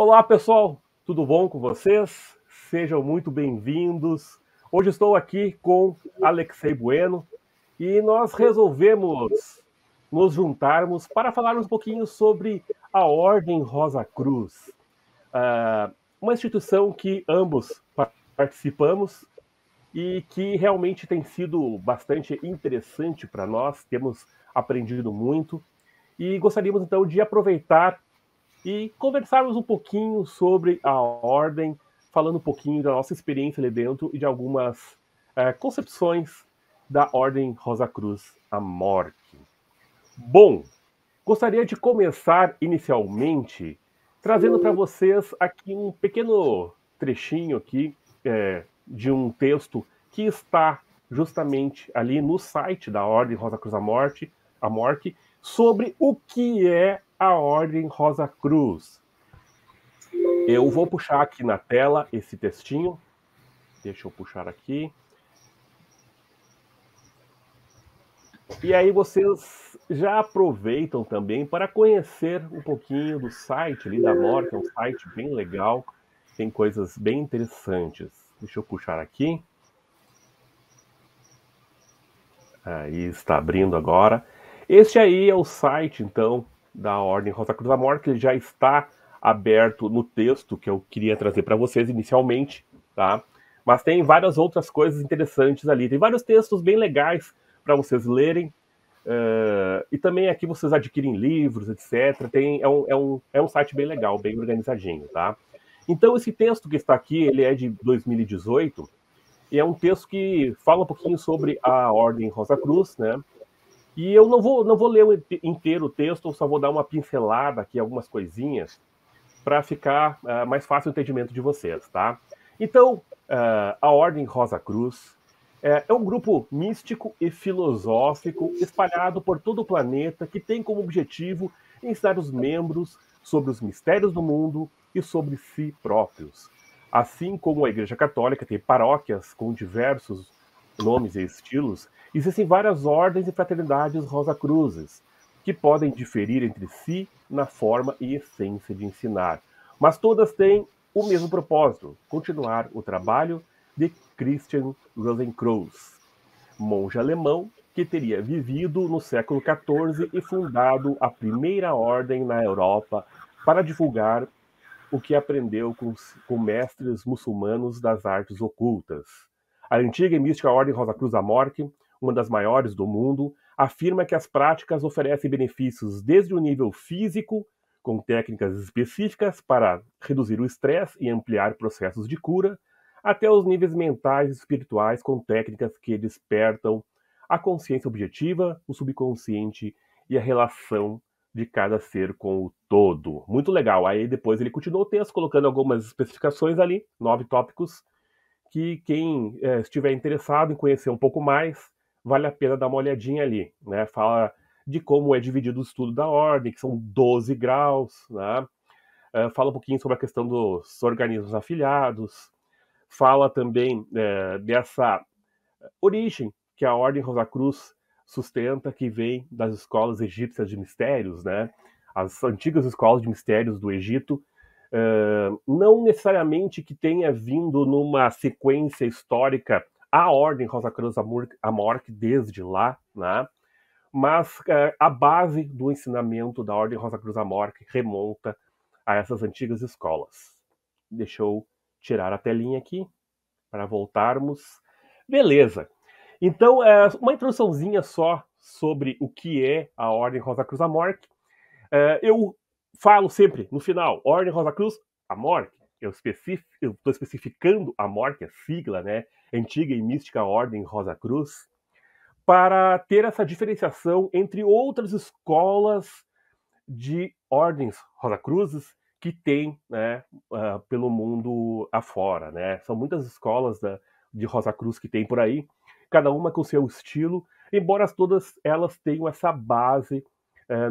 Olá, pessoal, tudo bom com vocês? Sejam muito bem-vindos. Hoje estou aqui com Alexei Bueno e nós resolvemos nos juntarmos para falar um pouquinho sobre a Ordem Rosa Cruz, uma instituição que ambos participamos e que realmente tem sido bastante interessante para nós, temos aprendido muito e gostaríamos então de aproveitar e conversarmos um pouquinho sobre a ordem, falando um pouquinho da nossa experiência ali dentro e de algumas concepções da Ordem Rosa Cruz Amorque. Bom, gostaria de começar inicialmente trazendo para vocês aqui um pequeno trechinho aqui de um texto que está justamente ali no site da Ordem Rosa Cruz Amorque, sobre o que é a Ordem Rosa Cruz. Eu vou puxar aqui na tela esse textinho. Deixa eu puxar aqui. E aí vocês já aproveitam também para conhecer um pouquinho do site ali da Amorque, é um site bem legal, tem coisas bem interessantes. Deixa eu puxar aqui. Aí está abrindo agora. Este aí é o site, então, da Ordem Rosa Cruz Amorque, ele já está aberto no texto que eu queria trazer para vocês inicialmente, tá? Mas tem várias outras coisas interessantes ali. Tem vários textos bem legais para vocês lerem. E também aqui vocês adquirem livros, etc. É um site bem legal, bem organizadinho, tá? Então, esse texto que está aqui, ele é de 2018, e é um texto que fala um pouquinho sobre a Ordem Rosa Cruz, né? E eu não vou ler inteiro o texto, eu só vou dar uma pincelada aqui, algumas coisinhas, para ficar mais fácil o entendimento de vocês, tá? Então, a Ordem Rosa Cruz é um grupo místico e filosófico espalhado por todo o planeta que tem como objetivo ensinar os membros sobre os mistérios do mundo e sobre si próprios. Assim como a Igreja Católica tem paróquias com diversos nomes e estilos, existem várias ordens e fraternidades Rosa Cruzes, que podem diferir entre si na forma e essência de ensinar, mas todas têm o mesmo propósito: continuar o trabalho de Christian Rosenkreuz, monge alemão que teria vivido no século XIV e fundado a primeira ordem na Europa para divulgar o que aprendeu com mestres muçulmanos das artes ocultas. A antiga e mística Ordem Rosa Cruz Amorque, uma das maiores do mundo, afirma que as práticas oferecem benefícios desde o nível físico, com técnicas específicas para reduzir o estresse e ampliar processos de cura, até os níveis mentais e espirituais, com técnicas que despertam a consciência objetiva, o subconsciente e a relação de cada ser com o todo. Muito legal. Aí depois ele continuou o texto, colocando algumas especificações ali, 9 tópicos, que quem estiver interessado em conhecer um pouco mais, vale a pena dar uma olhadinha ali, né? Fala de como é dividido o estudo da ordem, que são 12 graus, né? Fala um pouquinho sobre a questão dos organismos afiliados, fala também dessa origem que a Ordem Rosa Cruz sustenta, que vem das escolas egípcias de mistérios, né? As antigas escolas de mistérios do Egito, não necessariamente que tenha vindo numa sequência histórica a Ordem Rosa Cruz Amorque desde lá, né? Mas a base do ensinamento da Ordem Rosa Cruz Amorque remonta a essas antigas escolas. Deixa eu tirar a telinha aqui para voltarmos. Beleza. Então, uma introduçãozinha só sobre o que é a Ordem Rosa Cruz Amorque. Eu falo sempre no final, Ordem Rosa Cruz Amorque. Eu estou especificando a Amorque, a sigla, né? Antiga e mística Ordem Rosa Cruz, para ter essa diferenciação entre outras escolas de ordens Rosa Cruzes que tem, né, pelo mundo afora, né? São muitas escolas de Rosa Cruz que tem por aí, cada uma com seu estilo, embora todas elas tenham essa base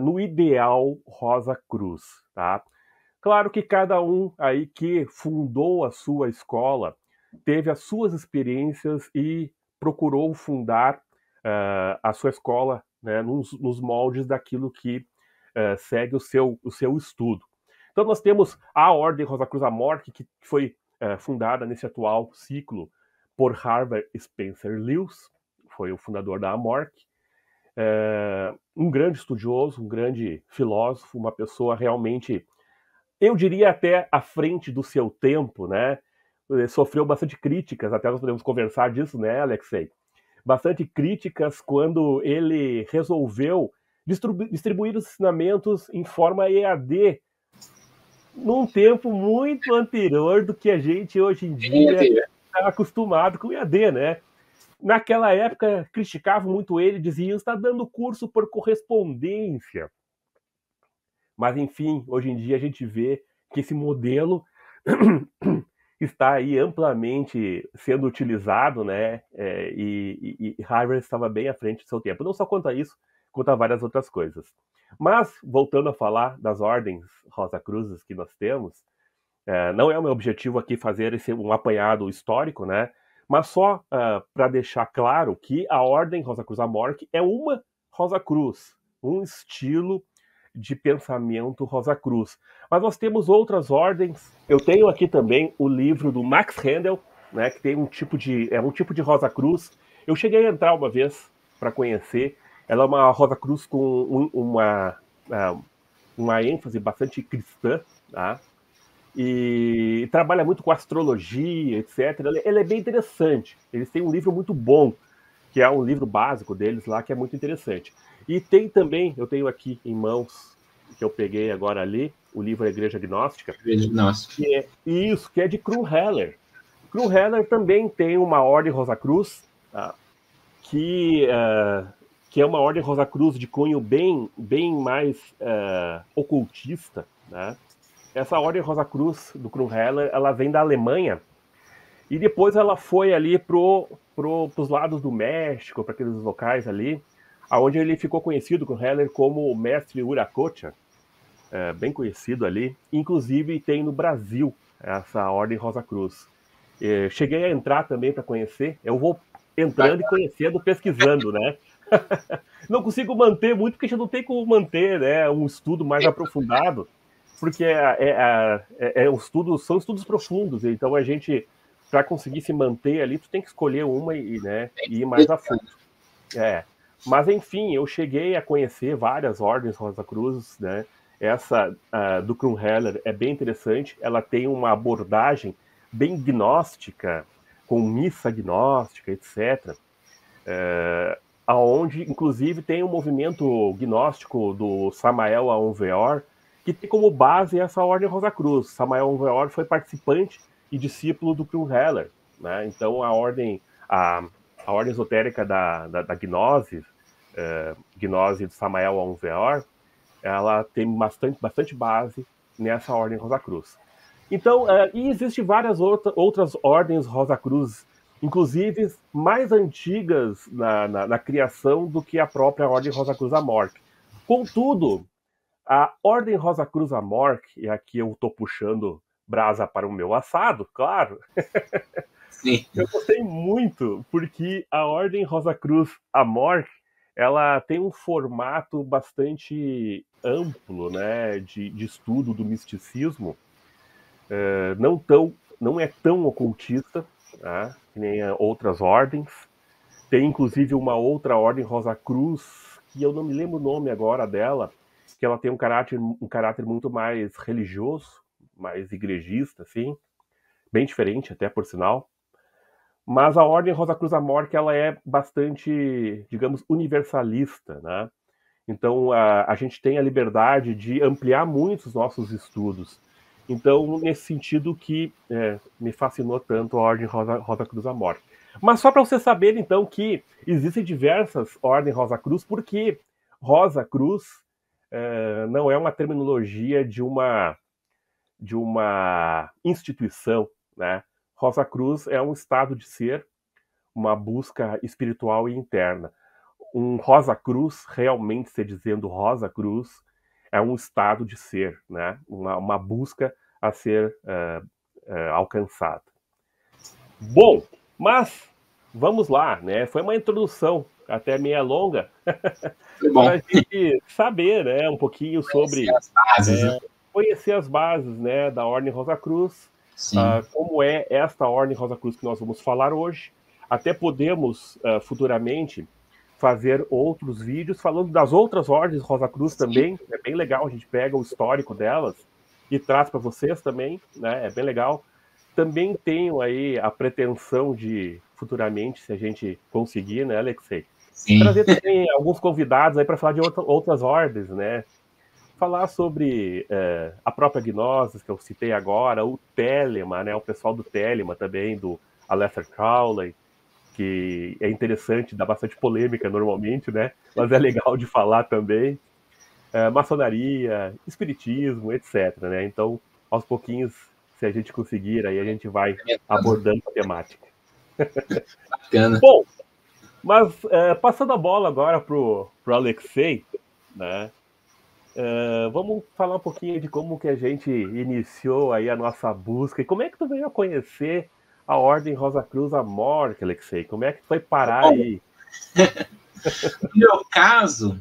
no ideal Rosa Cruz, tá? Claro que cada um aí que fundou a sua escola teve as suas experiências e procurou fundar a sua escola, né, nos moldes daquilo que segue o seu estudo. Então nós temos a Ordem Rosa Cruz Amorque, que foi fundada nesse atual ciclo por Harvey Spencer Lewis, foi o fundador da Amorque, um grande estudioso, um grande filósofo, uma pessoa realmente, eu diria até à frente do seu tempo, né? Sofreu bastante críticas, até nós podemos conversar disso, né, Alexei? Bastante críticas quando ele resolveu distribuir os ensinamentos em forma EAD, num tempo muito anterior do que a gente hoje em dia está acostumado com EAD, né? Naquela época, criticavam muito ele, diziam, está dando curso por correspondência. Mas, enfim, hoje em dia a gente vê que esse modelo está aí amplamente sendo utilizado, né? E Harvard estava bem à frente do seu tempo. Não só quanto a isso, quanto a várias outras coisas. Mas, voltando a falar das ordens Rosa Cruzes que nós temos, não é o meu objetivo aqui fazer um apanhado histórico, né? Mas só para deixar claro que a Ordem Rosa Cruz Amorque é uma Rosa Cruz, um estilo de pensamento Rosa Cruz. Mas nós temos outras ordens. Eu tenho aqui também o livro do Max Handel, né, que tem um tipo de Rosa Cruz. Eu cheguei a entrar uma vez para conhecer. Ela é uma Rosa Cruz com uma ênfase bastante cristã, tá? E trabalha muito com astrologia, etc. Ela é bem interessante. Eles têm um livro muito bom, que é um livro básico deles lá, que é muito interessante. E tem também, eu tenho aqui em mãos, que eu peguei agora ali, o livro Igreja Gnóstica, que é de Krumheller. Krumheller também tem uma ordem Rosa Cruz, tá? que é uma ordem Rosa Cruz de cunho bem mais ocultista, né? Essa ordem Rosa Cruz do Krumheller, ela vem da Alemanha e depois ela foi ali pros lados do México, para aqueles locais ali, aonde ele ficou conhecido, Krumheller, como o mestre Uracocha, bem conhecido ali. Inclusive tem no Brasil essa ordem Rosa Cruz. Cheguei a entrar também para conhecer. Eu vou entrando e conhecendo, pesquisando, né? Não consigo manter muito, porque já não tem como manter, né, um estudo mais aprofundado, porque são estudos profundos, então a gente, para conseguir se manter ali, tu tem que escolher uma e ir mais a fundo. Mas enfim, eu cheguei a conhecer várias ordens Rosa Cruzes, né? Essa do Krumheller é bem interessante, ela tem uma abordagem bem gnóstica, com missa gnóstica, etc. Aonde, inclusive, tem um movimento gnóstico do Samael Aun Weor, que tem como base essa ordem Rosa Cruz. Samael Aun Weor foi participante e discípulo do Krumheller, né? Então a ordem esotérica da gnose, gnose de Samael Aun Weor, ela tem bastante base nessa ordem Rosa Cruz. Então, e existem várias outras ordens Rosa Cruz, inclusive mais antigas na criação do que a própria Ordem Rosa Cruz Amorque. Contudo, a Ordem Rosa Cruz Amorque, e aqui eu estou puxando brasa para o meu assado, claro, Sim. Eu gostei muito, porque a Ordem Rosa Cruz Amorque, ela tem um formato bastante amplo, né, de estudo do misticismo, não é tão ocultista, tá, que nem outras ordens. Tem inclusive uma outra ordem Rosa Cruz, que eu não me lembro o nome agora dela, que ela tem um caráter muito mais religioso, mais igrejista, assim, bem diferente até, por sinal. Mas a Ordem Rosa Cruz Amorque, ela é bastante, digamos, universalista, né? Então, a gente tem a liberdade de ampliar muito os nossos estudos. Então, nesse sentido que me fascinou tanto a Ordem Rosa Cruz Amorque. Mas só para você saber, então, que existem diversas Ordens Rosa Cruz, porque Rosa Cruz não é uma terminologia de uma instituição, né? Rosa Cruz é um estado de ser, uma busca espiritual e interna. Um Rosa Cruz, realmente se dizendo Rosa Cruz, é um estado de ser, né? Uma busca a ser alcançada. Bom, mas vamos lá, né? Foi uma introdução até meia longa para a gente saber, né, um pouquinho sobre as bases, né? conhecer as bases, né, da Ordem Rosa Cruz, Sim. como é esta Ordem Rosa Cruz que nós vamos falar hoje. Até podemos, futuramente, fazer outros vídeos falando das outras ordens Rosa Cruz Sim. também. É bem legal, a gente pega o histórico delas e traz para vocês também, né? É bem legal. Também tenho aí a pretensão de, futuramente, se a gente conseguir, né, Alexei, Sim. trazer também alguns convidados aí para falar de outras ordens, né? Falar sobre a própria Gnosis, que eu citei agora, o Telema, né? O pessoal do Telema também, do Aleister Crowley, que é interessante, dá bastante polêmica normalmente, né? Mas é legal de falar também. Maçonaria, espiritismo, etc, né? Então, aos pouquinhos, se a gente conseguir, aí a gente vai abordando a temática. Bacana. Bom, mas passando a bola agora pro Alexei, né? Vamos falar um pouquinho de como que a gente iniciou aí a nossa busca e como é que tu veio a conhecer a Ordem Rosa Cruz Amorque, Alexei? Como é que tu foi parar Bom, aí? no meu caso,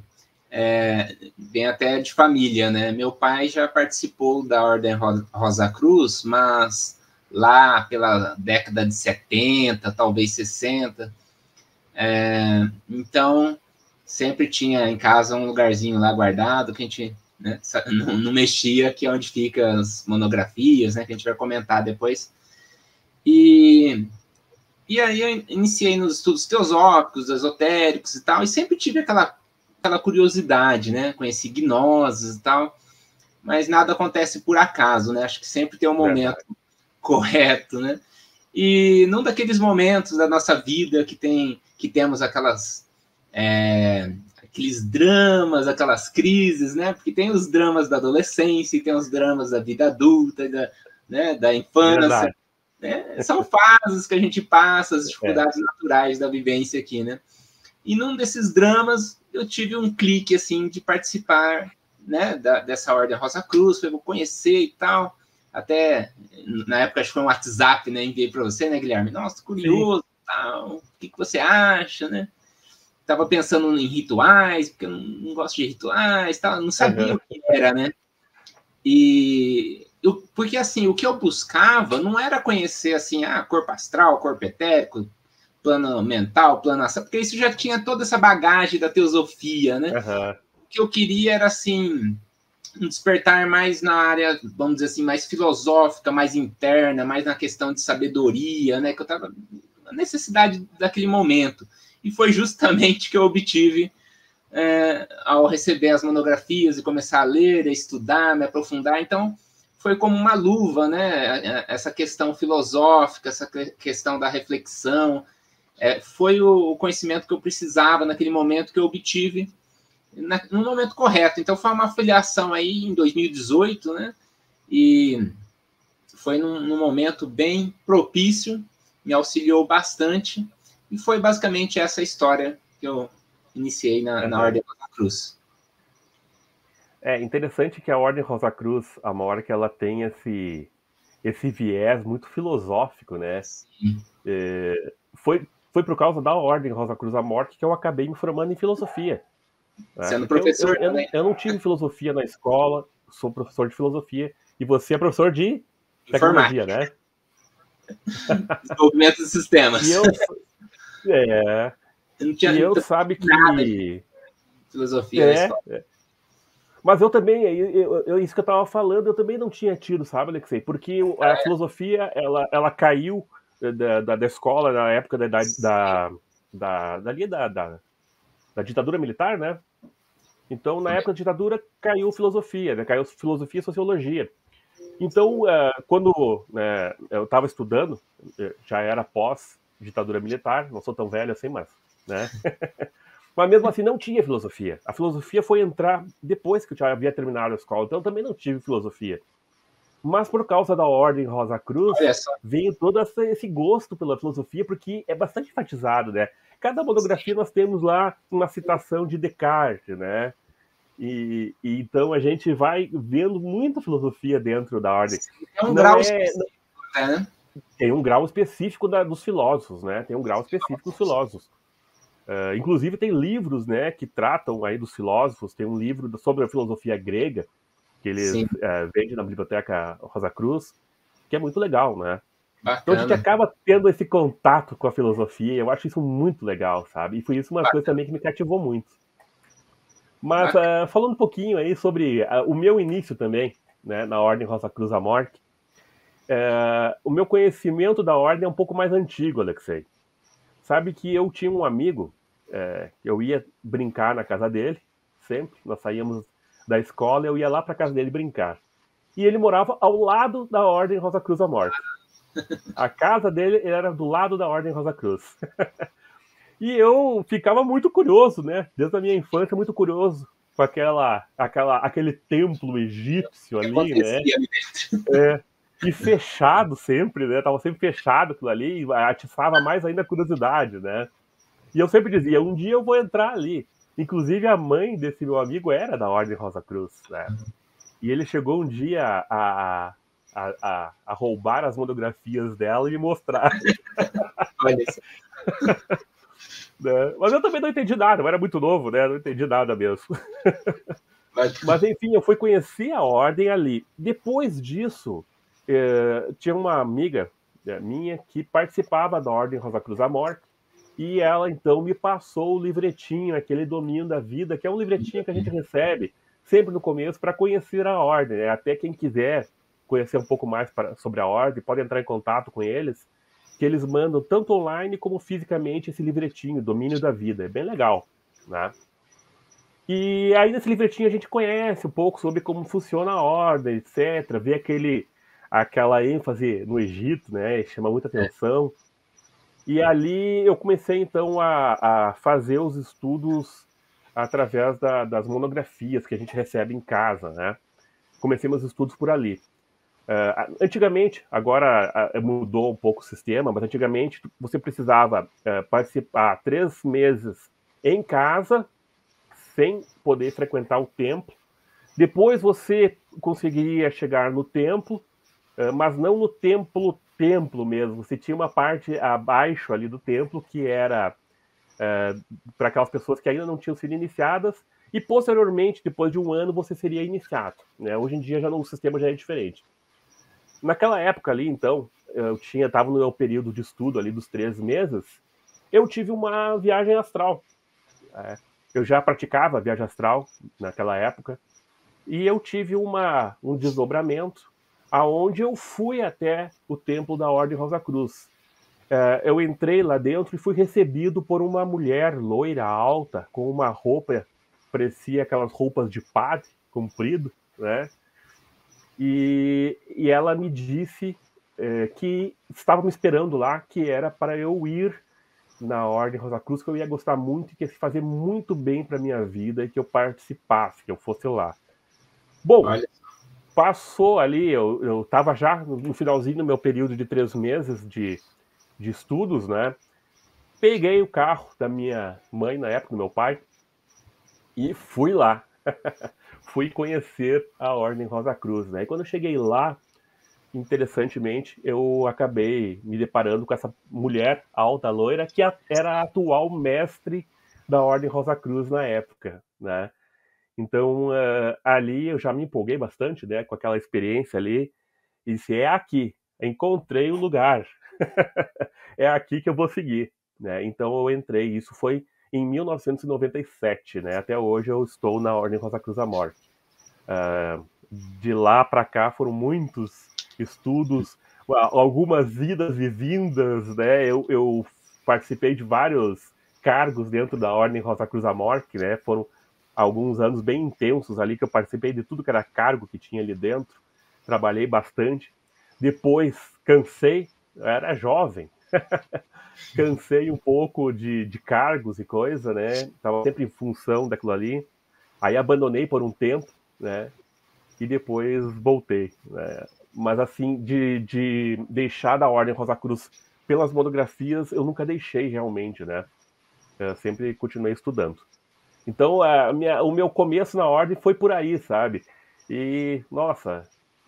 vem até de família, né? Meu pai já participou da Ordem Rosa Cruz, mas lá pela década de 70, talvez 60. Então, sempre tinha em casa um lugarzinho lá guardado que a gente, né, não mexia, que é onde ficam as monografias, né, que a gente vai comentar depois. E aí eu iniciei nos estudos teosóficos, esotéricos e tal, e sempre tive aquela curiosidade, né? Conheci gnoses e tal, mas nada acontece por acaso, né? Acho que sempre tem um momento Verdade. correto, né? E num daqueles momentos da nossa vida que temos aqueles dramas, aquelas crises, né? Porque tem os dramas da adolescência, e tem os dramas da vida adulta, da infância. Verdade. Né? São fases que a gente passa, as É. dificuldades naturais da vivência aqui, né? E num desses dramas, eu tive um clique, assim, de participar, né, dessa Ordem Rosa Cruz, eu vou conhecer e tal. Até, na época, acho que foi um WhatsApp, né, enviei para você, né, Guilherme? Nossa, curioso, tal, o que você acha, né? Tava pensando em rituais, porque eu não gosto de rituais, tal, não sabia o que era, né? Porque, assim, o que eu buscava não era conhecer, assim, corpo astral, corpo etérico, plano mental, plano astral, porque isso já tinha toda essa bagagem da teosofia, né? Uhum. O que eu queria era, assim, um despertar mais na área, vamos dizer assim, mais filosófica, mais interna, mais na questão de sabedoria, né? Que eu tava na necessidade daquele momento. E foi justamente que eu obtive ao receber as monografias e começar a ler, a estudar, me aprofundar. Então, foi como uma luva, né? Essa questão filosófica, essa questão da reflexão, foi o conhecimento que eu precisava naquele momento que eu obtive no momento correto. Então, foi uma filiação aí em 2018, né? E foi num momento bem propício, me auxiliou bastante, e foi basicamente essa história que eu iniciei na Ordem Rosa Cruz. É interessante que a Ordem Rosa Cruz, a Amorque, ela tem esse viés muito filosófico, né? Foi por causa da Ordem Rosa Cruz Amorque que eu acabei me formando em filosofia. Né? Sendo Porque professor também. eu não tive filosofia na escola, sou professor de filosofia, e você é professor de tecnologia, Informática. né? Desenvolvimento de sistemas. E Eu não tinha eu sabe nada de que... filosofia na escola. Mas eu também, isso que eu estava falando, eu também não tinha tido, sabe, Alexei? Porque a filosofia, ela caiu da escola na época da ditadura militar, né? Então, na época da ditadura, caiu filosofia, né? Caiu filosofia e sociologia. Então, quando eu estava estudando, já era pós-ditadura militar, não sou tão velho assim, mas... né? Mas mesmo assim, não tinha filosofia. A filosofia foi entrar depois que eu já havia terminado a escola, então eu também não tive filosofia. Mas por causa da Ordem Rosa Cruz, veio todo esse gosto pela filosofia, porque é bastante enfatizado, né? Cada monografia nós temos lá uma citação de Descartes, né? E então a gente vai vendo muita filosofia dentro da ordem. Tem um grau específico, né? Tem um grau específico dos filósofos, né? Tem um grau específico dos filósofos. Inclusive tem livros, né, que tratam aí dos filósofos. Tem um livro sobre a filosofia grega, que eles Sim, vendem na Biblioteca Rosa Cruz, que é muito legal, né? Então a gente bacana. acaba tendo esse contato com a filosofia, eu acho isso muito legal, sabe? E foi isso uma coisa Bacana, também que me cativou muito. Mas bacana. falando um pouquinho aí sobre o meu início também, né, na Ordem Rosa Cruz Amorque, o meu conhecimento da Ordem é um pouco mais antigo, Alexei. Sabe que eu tinha um amigo, eu ia brincar na casa dele, sempre, nós saíamos da escola, eu ia lá para casa dele brincar. E ele morava ao lado da Ordem Rosa Cruz Amorque. A casa dele era do lado da Ordem Rosa Cruz. E eu ficava muito curioso, né? Desde a minha infância, muito curioso com aquele templo egípcio O que ali, né? acontecia ali? É, e fechado sempre, né? Tava sempre fechado aquilo ali, e atiçava mais ainda a curiosidade, né? E eu sempre dizia, um dia eu vou entrar ali. Inclusive a mãe desse meu amigo era da Ordem Rosa Cruz, né? E ele chegou um dia a roubar as monografias dela e me mostrar. Olha isso. Né? Mas eu também não entendi nada, eu era muito novo, né? Não entendi nada mesmo. Mas enfim, eu fui conhecer a ordem ali. Depois disso, tinha uma amiga minha que participava da Ordem Rosa Cruz Amorque, e ela então me passou o livretinho, aquele Domínio da Vida, que é um livretinho que a gente recebe sempre no começo para conhecer a ordem, né? Até quem quiser conhecer um pouco mais sobre a ordem, pode entrar em contato com eles, que eles mandam tanto online como fisicamente esse livretinho, Domínio da Vida. É bem legal, né? E aí nesse livretinho a gente conhece um pouco sobre como funciona a ordem, etc. Vê aquela ênfase no Egito, né? Chama muita atenção. E ali eu comecei então a fazer os estudos através das monografias que a gente recebe em casa, né? Comecei meus estudos por ali. Antigamente, agora mudou um pouco o sistema, mas antigamente você precisava participar 3 meses em casa, sem poder frequentar o templo. Depois você conseguiria chegar no templo, mas não no templo mesmo. Você tinha uma parte abaixo ali do templo que era para aquelas pessoas que ainda não tinham sido iniciadas, e posteriormente, depois de um ano, você seria iniciado. Né? Hoje em dia o sistema já é diferente. Naquela época ali, então, eu estava no meu período de estudo ali dos 3 meses, eu tive uma viagem astral. Eu já praticava viagem astral naquela época, e eu tive um desdobramento aonde eu fui até o templo da Ordem Rosa Cruz. Eu entrei lá dentro e fui recebido por uma mulher loira, alta, com uma roupa, parecia aquelas roupas de padre, comprido, né? E ela me disse que estava me esperando lá, que era para eu ir na Ordem Rosa Cruz, que eu ia gostar muito e que ia fazer muito bem para minha vida e que eu participasse, que eu fosse lá. Bom, Olha, passou ali, eu estava já no finalzinho do meu período de 3 meses de estudos, né? Peguei o carro da minha mãe, na época, do meu pai, e fui lá. Fui conhecer a Ordem Rosa Cruz, né? E quando eu cheguei lá, interessantemente, eu acabei me deparando com essa mulher alta, loira, que era a atual mestre da Ordem Rosa Cruz na época, né? Então, ali eu já me empolguei bastante, né, com aquela experiência ali, e disse, é aqui, encontrei o lugar, é aqui que eu vou seguir, né? Então eu entrei, isso foi em 1997, né? Até hoje eu estou na Ordem Rosa Cruz Amorque. De lá para cá foram muitos estudos, algumas idas e vindas, né? Eu participei de vários cargos dentro da Ordem Rosa Cruz Amorque, né? Foram alguns anos bem intensos ali que eu participei de tudo que era cargo que tinha ali dentro. Trabalhei bastante. Depois cansei, eu era jovem, cansei um pouco de cargos e coisa, né? Estava sempre em função daquilo ali. Aí abandonei por um tempo, né? E depois voltei. Né? Mas assim, de deixar da Ordem Rosa Cruz pelas monografias, eu nunca deixei realmente, né? Eu sempre continuei estudando. Então, o meu começo na Ordem foi por aí, sabe? E, nossa,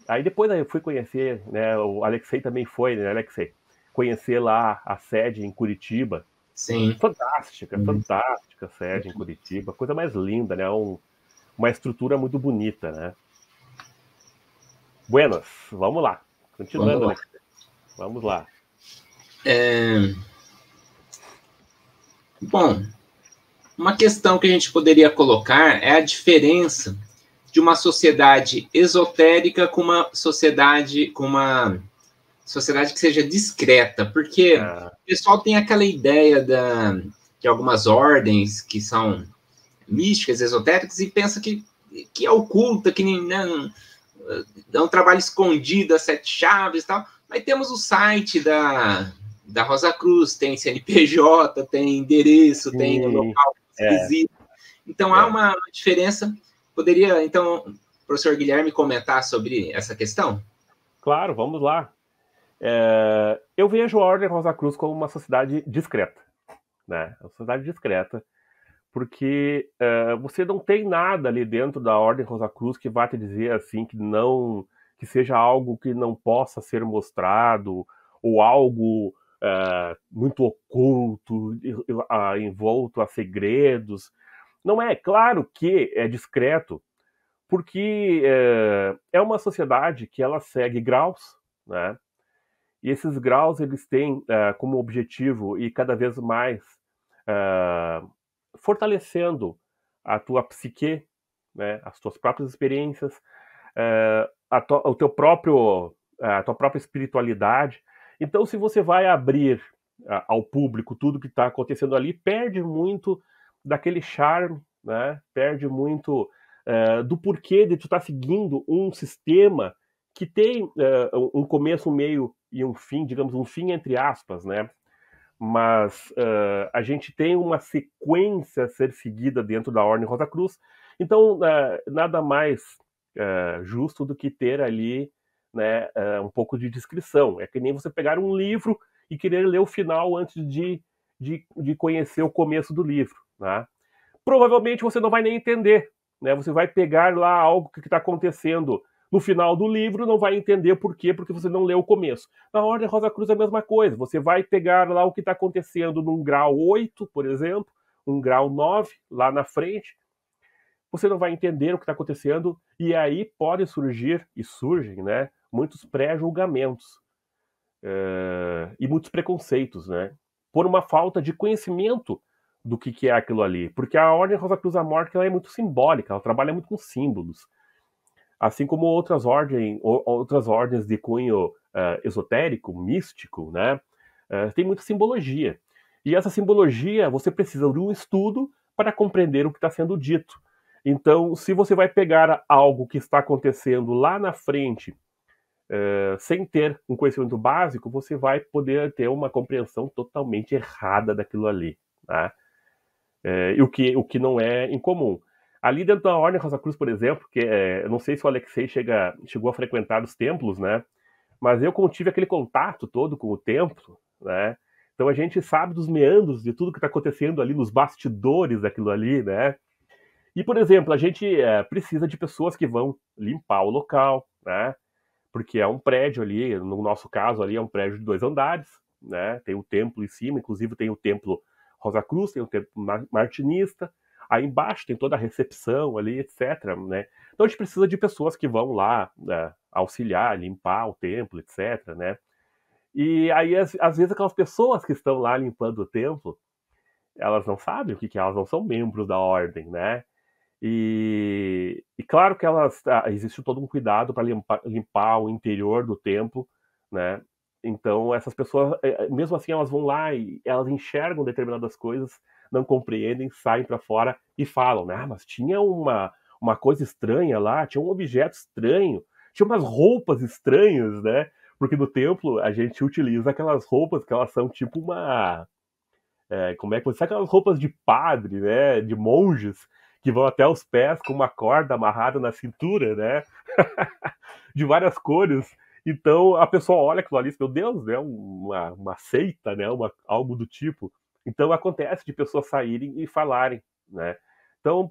aí depois eu fui conhecer, né? O Alexei também foi, né, Alexei? Conhecer lá a sede em Curitiba. sim. Fantástica, fantástica sede em Curitiba. Coisa mais linda, né? Uma estrutura muito bonita, né? Buenas, vamos lá. Vamos Continuando, lá. Alex. Vamos lá. Bom, uma questão que a gente poderia colocar é a diferença de uma sociedade esotérica com uma sociedade que seja discreta, porque Ah, o pessoal tem aquela ideia de algumas ordens que são místicas, esotéricas, e pensa que é oculta, que não, é um trabalho escondido, as sete chaves e tal. Mas temos o site da Rosa Cruz, tem CNPJ, tem endereço, tem o sim, local que você é, visita. Então, há é. uma diferença. Poderia, então, o professor Guilherme comentar sobre essa questão? Claro, vamos lá. Eu vejo a Ordem Rosa Cruz como uma sociedade discreta, né? Uma sociedade discreta, porque você não tem nada ali dentro da Ordem Rosa Cruz que vá te dizer assim que não, que seja algo que não possa ser mostrado ou algo muito oculto, envolto a segredos. Não é, claro que é discreto, porque é uma sociedade que ela segue graus, né? E esses graus eles têm como objetivo ir cada vez mais fortalecendo a tua psique, né? As tuas próprias experiências, o teu próprio, a tua própria espiritualidade. Então, se você vai abrir ao público tudo que está acontecendo ali, perde muito daquele charme, né? Perde muito do porquê de tu estar seguindo um sistema que tem um começo, um meio e um fim, digamos, um fim entre aspas, né? Mas a gente tem uma sequência a ser seguida dentro da Ordem Rosa Cruz, então nada mais justo do que ter ali, né, um pouco de descrição. É que nem você pegar um livro e querer ler o final antes de conhecer o começo do livro, né? Provavelmente você não vai nem entender, né? Você vai pegar lá algo que está acontecendo no final do livro, não vai entender por quê, porque você não leu o começo. Na Ordem Rosa Cruz é a mesma coisa. Você vai pegar lá o que está acontecendo num grau 8, por exemplo, um grau 9 lá na frente. Você não vai entender o que está acontecendo, e aí pode surgir, e surgem, né, muitos pré-julgamentos e muitos preconceitos, né? Por uma falta de conhecimento do que é aquilo ali. Porque a Ordem Rosa Cruz da Morte ela é muito simbólica, ela trabalha muito com símbolos. Assim como outras ordens de cunho esotérico, místico, né? Tem muita simbologia. E essa simbologia, você precisa de um estudo para compreender o que está sendo dito. Então, se você vai pegar algo que está acontecendo lá na frente sem ter um conhecimento básico, você vai poder ter uma compreensão totalmente errada daquilo ali. Tá? E o que não é incomum. Ali dentro da Ordem Rosa Cruz, por exemplo, que eu não sei se o Alexei chegou a frequentar os templos, né? Mas eu, como tive aquele contato todo com o templo, né? Então a gente sabe dos meandros de tudo que está acontecendo ali nos bastidores daquilo ali, né? E, por exemplo, a gente precisa de pessoas que vão limpar o local, né? Porque é um prédio ali, no nosso caso ali é um prédio de 2 andares, né? Tem o templo em cima, inclusive tem o templo Rosa Cruz, tem o templo Martinista, aí embaixo tem toda a recepção ali, etc, né? Então a gente precisa de pessoas que vão lá auxiliar, limpar o templo, etc, né? E aí, às vezes, aquelas pessoas que estão lá limpando o templo, elas não sabem o que é, elas não são membros da ordem, né? E claro que existe todo um cuidado para limpar o interior do templo, né? Então essas pessoas, mesmo assim, elas vão lá e elas enxergam determinadas coisas, não compreendem, saem para fora e falam, né? Ah, mas tinha uma coisa estranha lá, tinha um objeto estranho, tinha umas roupas estranhas, né? Porque no templo a gente utiliza aquelas roupas que elas são tipo como é que você sabe aquelas roupas de padre, né? De monges que vão até os pés com uma corda amarrada na cintura, né? De várias cores. Então a pessoa olha aquilo ali e diz, meu Deus, é uma seita, né? Algo do tipo. Então acontece de pessoas saírem e falarem, né? Então,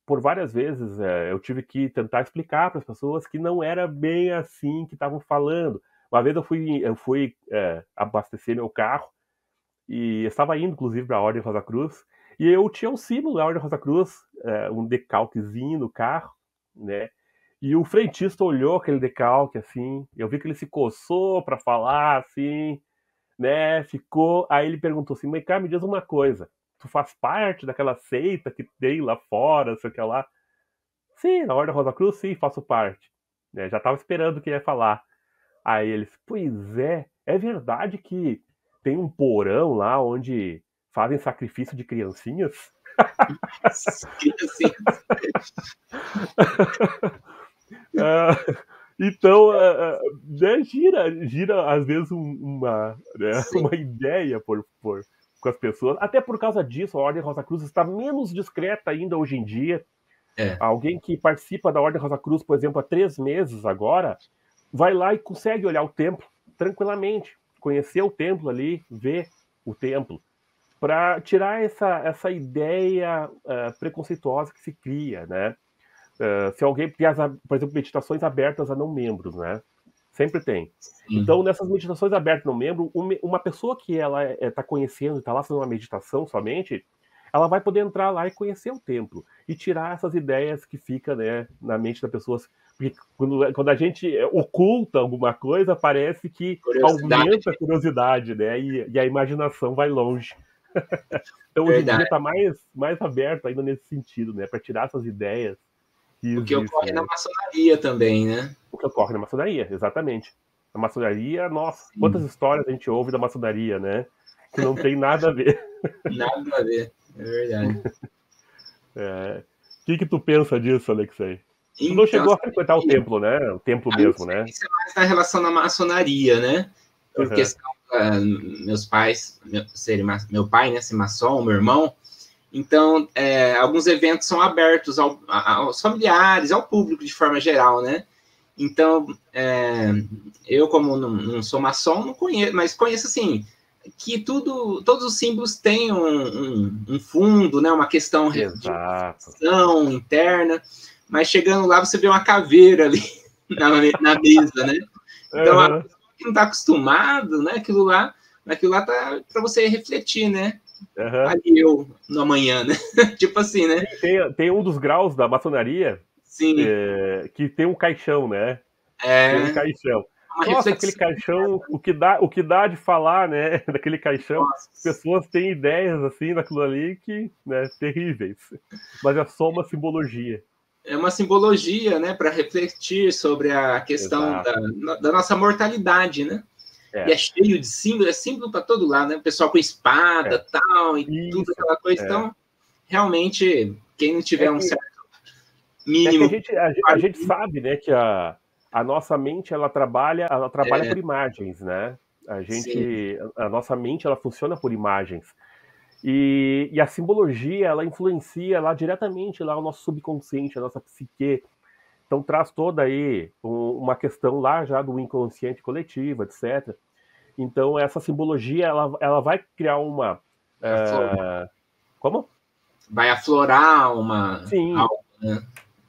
por várias vezes eu tive que tentar explicar para as pessoas que não era bem assim que estavam falando. Uma vez eu fui abastecer meu carro e eu estava indo, inclusive, para a Ordem Rosa Cruz, e eu tinha um símbolo da Ordem Rosa Cruz, um decalquezinho no carro, né? E o frentista olhou aquele decalque, assim, eu vi que ele se coçou para falar, assim, né, ficou, aí ele perguntou assim, mas cara, me diz uma coisa, tu faz parte daquela seita que tem lá fora, sei o que lá? Sim, na Ordem Rosa Cruz, sim, faço parte. Né, já tava esperando o que ia falar. Aí ele, pois é verdade que tem um porão lá onde fazem sacrifício de criancinhas? Sim, sim. Então, né, gira às vezes né, Sim. uma ideia com as pessoas. Até por causa disso, a Ordem Rosa Cruz está menos discreta ainda hoje em dia. É. Alguém que participa da Ordem Rosa Cruz, por exemplo, há 3 meses agora, vai lá e consegue olhar o templo tranquilamente, conhecer o templo ali, ver o templo, para tirar essa ideia preconceituosa que se cria, né? Se alguém tem, por exemplo, meditações abertas a não membros, né? Sempre tem. Sim. Então, nessas meditações abertas a não membro, uma pessoa que ela está conhecendo, está lá fazendo uma meditação somente, ela vai poder entrar lá e conhecer o templo e tirar essas ideias que ficam, né, na mente da pessoa. Porque quando a gente oculta alguma coisa, parece que aumenta a curiosidade, né? E a imaginação vai longe. Então, hoje em dia está mais aberto ainda nesse sentido, né? Para tirar essas ideias. O que ocorre na maçonaria também, né? O que ocorre na maçonaria, exatamente. A maçonaria, nossa, quantas histórias a gente ouve da maçonaria, né? Que não tem nada a ver. Nada a ver, é verdade. O que tu pensa disso, Alexei? Tu não chegou a frequentar o templo, né? O templo mesmo, né? Isso é mais na relação da maçonaria, né? Por questão, meus pais, meu pai, né, ser maçom, meu irmão. Então, alguns eventos são abertos aos familiares, ao público de forma geral, né? Então, eu, como não sou maçom, não conheço, mas conheço, assim, que todos os símbolos têm um fundo, né? Uma questão de reflexão interna, mas chegando lá, você vê uma caveira ali na mesa, né? Então, a pessoa que não está acostumado, né? Aquilo lá tá para você refletir, né? Ali eu, no amanhã, né? Tipo assim, né? Tem um dos graus da maçonaria que tem um caixão, né? Tem um caixão. Nossa, aquele caixão, o que dá de falar, né? Daquele caixão, nossa. As pessoas têm ideias assim daquilo ali que, né, terríveis. Mas é só uma simbologia. É uma simbologia, né? Para refletir sobre a questão da nossa mortalidade, né? E é cheio de símbolo, é símbolo para todo lado, né? O pessoal com espada, tal, e tudo aquela coisa. Então, realmente, quem não tiver um certo mínimo... a gente sabe, né, que a nossa mente, ela trabalha por imagens, né? A nossa mente, ela funciona por imagens. E a simbologia, ela influencia lá diretamente lá o nosso subconsciente, a nossa psique. Então traz toda aí uma questão lá já do inconsciente coletivo, etc. Então essa simbologia, ela vai criar uma... Como? Vai aflorar uma... Sim. Algo,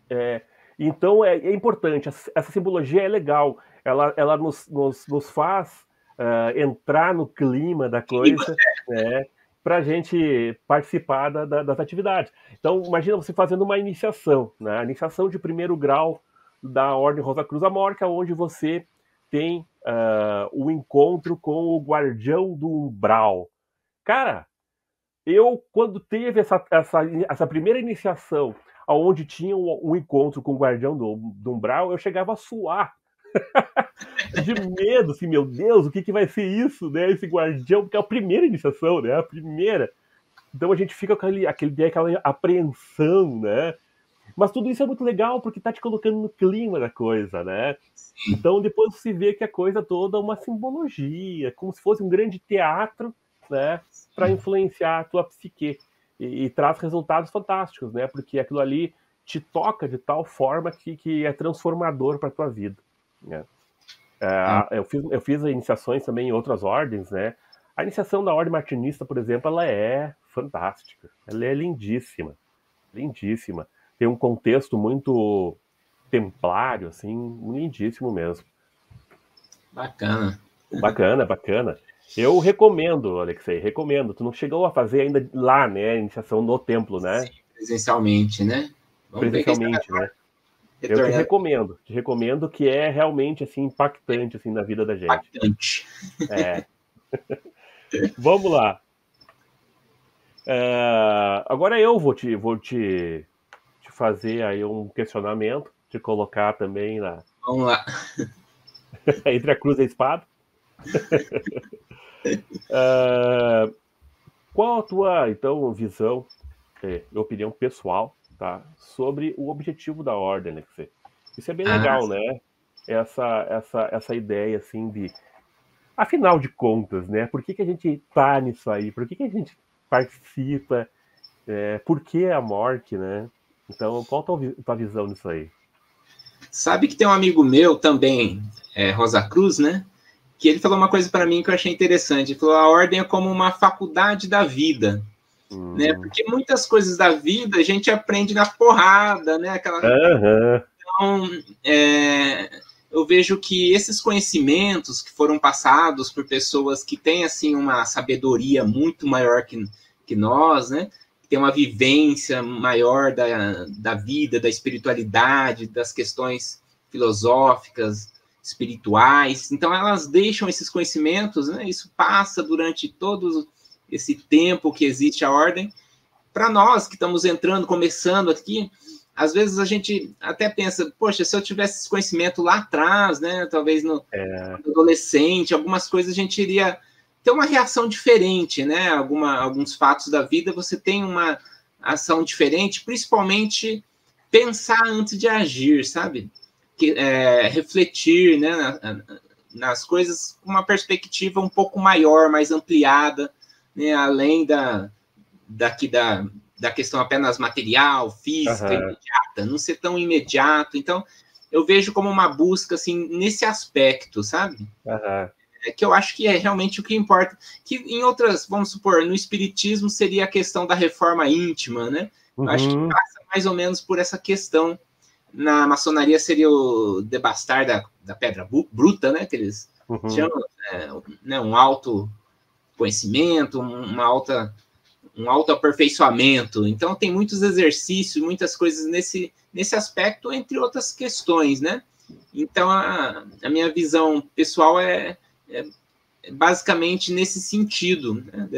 né? Então é importante, essa simbologia é legal, ela nos faz entrar no clima da coisa, né, para a gente participar das atividades. Então, imagina você fazendo uma iniciação, né, a iniciação de 1º grau da Ordem Rosa Cruz Amorca, onde você tem o encontro com o Guardião do Umbral. Cara, quando teve essa primeira iniciação, onde tinha um encontro com o Guardião do Umbral, eu chegava a suar. De medo, assim, meu Deus, o que vai ser isso, né? Esse guardião, porque é a primeira iniciação, né? A primeira. Então a gente fica com aquela apreensão, né? Mas tudo isso é muito legal, porque tá te colocando no clima da coisa, né? Então depois você vê que a coisa toda é uma simbologia, como se fosse um grande teatro, né? Para influenciar a tua psique. E traz resultados fantásticos, né? Porque aquilo ali te toca de tal forma que é transformador para a tua vida. Né? Eu fiz iniciações também em outras ordens, né? A iniciação da Ordem Martinista, por exemplo, ela é fantástica. Ela é lindíssima. Lindíssima. Tem um contexto muito templário, assim, lindíssimo mesmo. Bacana. Bacana. Eu recomendo, Alexei, recomendo. Tu não chegou a fazer ainda lá, né, a iniciação no templo, né? Sim, presencialmente, né? Presencialmente, né? Eu te recomendo que é realmente assim impactante assim na vida da gente. Impactante. É. Vamos lá. Agora eu vou te fazer aí um questionamento, te colocar também Vamos lá. entre a cruz e a espada. Qual a tua, então, visão e opinião pessoal, tá, sobre o objetivo da ordem, né? Isso é bem legal, né? Essa ideia, assim, de... Afinal de contas, né? Por que a gente tá nisso aí? Por que a gente participa? Por que a morte, né? Então, qual a tua visão nisso aí? Sabe que tem um amigo meu também, Rosa Cruz, né? Que ele falou uma coisa para mim que eu achei interessante. Ele falou: a ordem é como uma faculdade da vida, né? Porque muitas coisas da vida a gente aprende na porrada, né? Então, eu vejo que esses conhecimentos que foram passados por pessoas que têm assim uma sabedoria muito maior que nós, né? Que tem uma vivência maior da vida, da espiritualidade, das questões filosóficas, espirituais. Então, elas deixam esses conhecimentos, né? Isso passa durante todo esse tempo que existe a ordem. Para nós que estamos entrando, começando aqui, às vezes a gente até pensa, poxa, se eu tivesse esse conhecimento lá atrás, né, talvez no adolescente, algumas coisas a gente iria ter uma reação diferente, né? Alguns fatos da vida você tem uma ação diferente, principalmente pensar antes de agir, sabe? Refletir, né, nas coisas com uma perspectiva um pouco maior, mais ampliada, né, além da questão apenas material, física, imediata, não ser tão imediato. Então, eu vejo como uma busca, assim, nesse aspecto, sabe? Que eu acho que é realmente o que importa. Que em outras, vamos supor, no espiritismo seria a questão da reforma íntima, né? Eu acho que passa mais ou menos por essa questão. Na maçonaria seria o debastar da pedra bruta, né? Que eles chamam, né, um alto conhecimento, um autoaperfeiçoamento. Então, tem muitos exercícios, muitas coisas nesse aspecto, entre outras questões, né? Então, a minha visão pessoal é basicamente nesse sentido, né?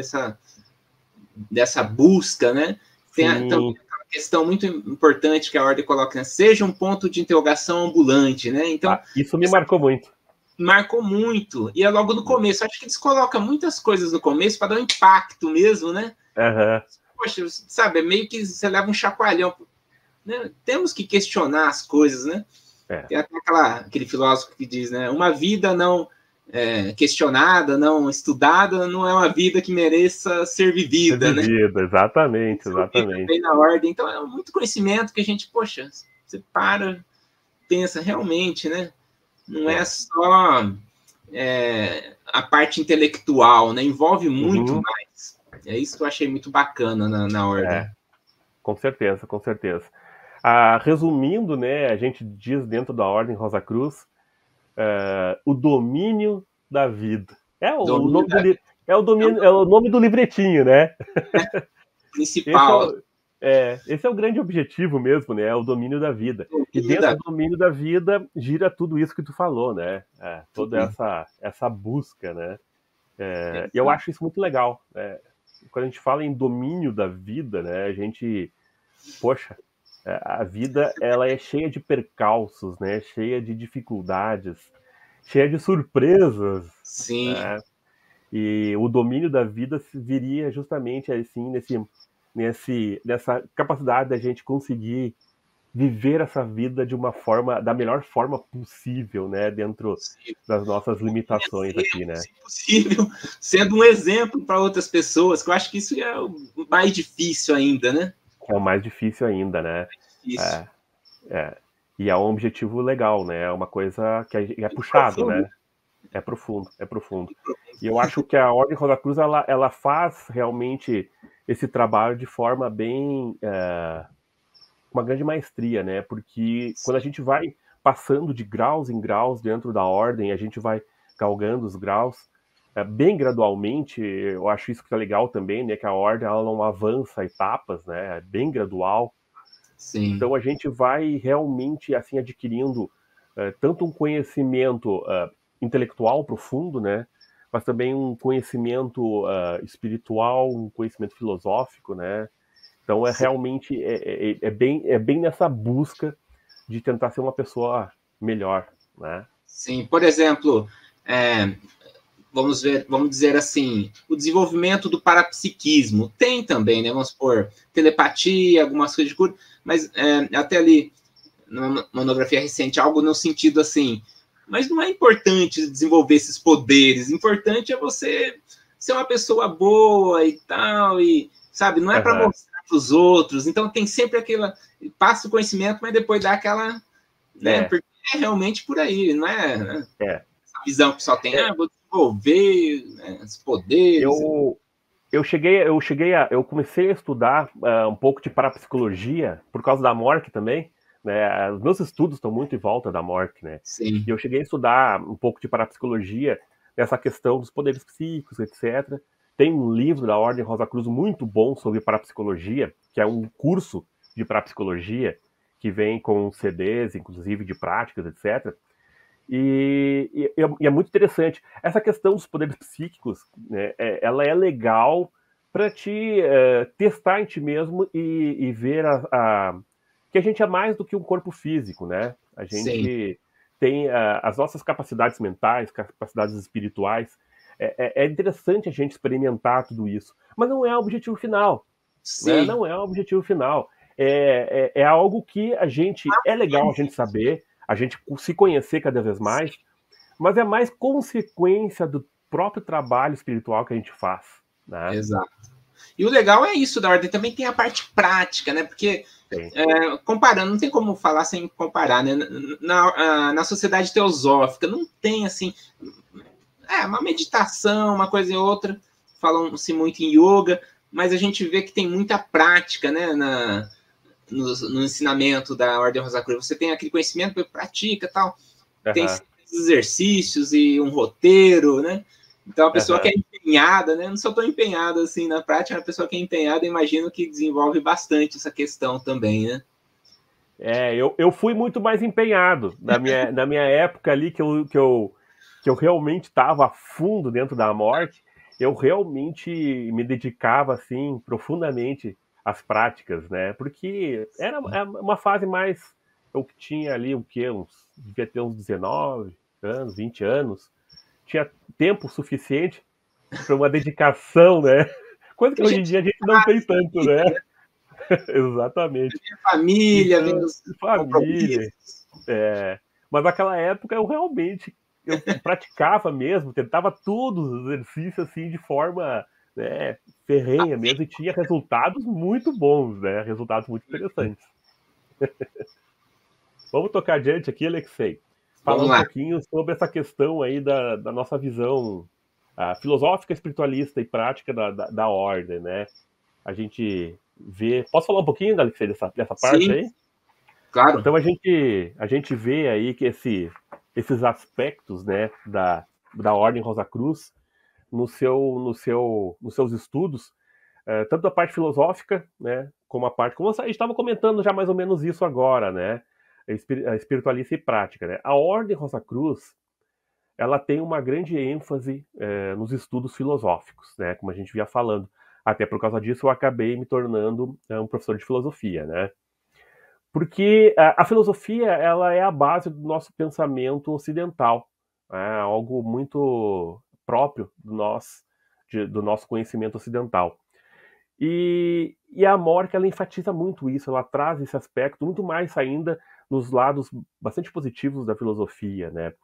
Dessa busca, né? Tem também uma questão muito importante que a ordem coloca, né? Seja um ponto de interrogação ambulante, né? Então, isso me marcou muito. Marcou muito. E é logo no começo. Acho que eles colocam muitas coisas no começo para dar um impacto mesmo, né? Poxa, sabe, é meio que você leva um chacoalhão. Né? Temos que questionar as coisas, né? Tem até aquele filósofo que diz, né? Uma vida não questionada, não estudada, não é uma vida que mereça ser vivida, né? Exatamente. Bem na ordem. Então, é muito conhecimento que a gente, poxa, você para, pensa realmente, né? Não é só a parte intelectual, né? Envolve muito mais. É isso que eu achei muito bacana na ordem. Com certeza. Resumindo, né, a gente diz dentro da Ordem Rosa Cruz o domínio da vida. É o nome do livretinho, né? Principal. Esse é o grande objetivo mesmo, né? É o domínio da vida. E dentro do domínio da vida gira tudo isso que tu falou, né? Toda essa busca, né? E eu acho isso muito legal. Quando a gente fala em domínio da vida, né? A gente, poxa, a vida ela é cheia de percalços, né? Cheia de dificuldades, cheia de surpresas. Sim. Né? E o domínio da vida viria justamente assim nessa capacidade da gente conseguir viver essa vida da melhor forma possível, né, dentro das nossas limitações aqui, né? Se possível, sendo um exemplo para outras pessoas, que eu acho que isso é o mais difícil ainda, né? É o mais difícil ainda, né? E é um objetivo legal, né? É uma coisa que é puxado, profundo, né? É profundo. E eu acho que a Ordem Rosa Cruz, ela faz realmente esse trabalho de forma bem... uma grande maestria, né? Porque quando a gente vai passando de graus em graus dentro da Ordem, a gente vai galgando os graus bem gradualmente. Eu acho isso que é legal também, né? Que a Ordem ela não avança etapas, né? É bem gradual. Sim. Então a gente vai realmente assim adquirindo tanto um conhecimento intelectual profundo, né, mas também um conhecimento espiritual, um conhecimento filosófico, né. Então é Sim. realmente bem nessa busca de tentar ser uma pessoa melhor, né? Sim. Por exemplo, é, vamos dizer assim, o desenvolvimento do parapsiquismo tem também, né? Vamos supor, telepatia, algumas coisas de cura, mas até ali, numa monografia recente, algo no sentido assim, mas não é importante desenvolver esses poderes, importante é você ser uma pessoa boa e tal, e sabe, não é para Aham. mostrar para os outros, então tem sempre aquela, passa o conhecimento, mas depois dá aquela, né, É, porque é realmente por aí, não é, né? é. A visão que só tem, É, vou desenvolver, né, os poderes. eu, eu comecei a estudar um pouco de parapsicologia por causa da Mork também, né? Os meus estudos estão muito em volta da Mork, né? E Sim, eu cheguei a estudar um pouco de parapsicologia nessa questão dos poderes psíquicos, etc. Tem um livro da Ordem Rosa Cruz muito bom sobre parapsicologia, que é um curso de parapsicologia que vem com CDs, inclusive de práticas, etc. E é muito interessante. Essa questão dos poderes psíquicos, né, ela é legal para te testar em ti mesmo e ver que a gente é mais do que um corpo físico, né? A sim, gente tem as nossas capacidades mentais, capacidades espirituais. É interessante a gente experimentar tudo isso, mas não é o objetivo final, né? sim. Não é o objetivo final. É algo que a gente é legal a gente saber, a gente se conhecer cada vez mais, mas é mais consequência do próprio trabalho espiritual que a gente faz, né? Exato. E o legal é isso da ordem, também tem a parte prática, né? Porque Tem. comparando, não tem como falar sem comparar, né? Na sociedade teosófica, não tem assim, uma meditação, uma coisa e outra, falam-se muito em yoga, mas a gente vê que tem muita prática, né? No ensinamento da Ordem Rosa Cruz. Você tem aquele conhecimento, pratica tal, tem Aham, exercícios e um roteiro, né? Então, a pessoa que aham. é empenhada, né? Não sou tão empenhado assim na prática, a pessoa que é empenhada, imagino que desenvolve bastante essa questão também, né? Eu fui muito mais empenhado na minha época ali que eu realmente estava a fundo dentro da morte, eu realmente me dedicava assim profundamente às práticas, né? Porque era uma fase mais eu tinha ali o quê? Devia ter uns 19 anos, 20 anos, tinha tempo suficiente para uma dedicação, né? Coisa que Que a hoje em gente dia a gente não tem tem tanto, vida, né? né? Exatamente. Vem a família, vem Então, os família. compromissos. Mas naquela época eu praticava mesmo, tentava todos os exercícios assim de forma, né, ferrenha mesmo e tinha resultados muito bons, né? Resultados muito interessantes. Vamos tocar adiante aqui, Alexei. Falar Vamos um lá. pouquinho sobre essa questão aí da nossa visão filosófica, espiritualista e prática da ordem, né? A gente vê. Posso falar um pouquinho, Alexei, dessa parte Sim, aí? claro. Então a gente vê aí que esses aspectos, né, da Ordem Rosa Cruz nos seus estudos, tanto a parte filosófica, né, como a parte, como a gente estava comentando já mais ou menos isso agora, né, a espiritualista e prática, né. A Ordem Rosa Cruz, ela tem uma grande ênfase nos estudos filosóficos, né, como a gente via falando. Até por causa disso eu acabei me tornando um professor de filosofia, né. Porque a filosofia ela é a base do nosso pensamento ocidental, é algo muito próprio do nosso conhecimento ocidental. E a Mork ela enfatiza muito isso, ela traz esse aspecto muito mais ainda nos lados bastante positivos da filosofia, né?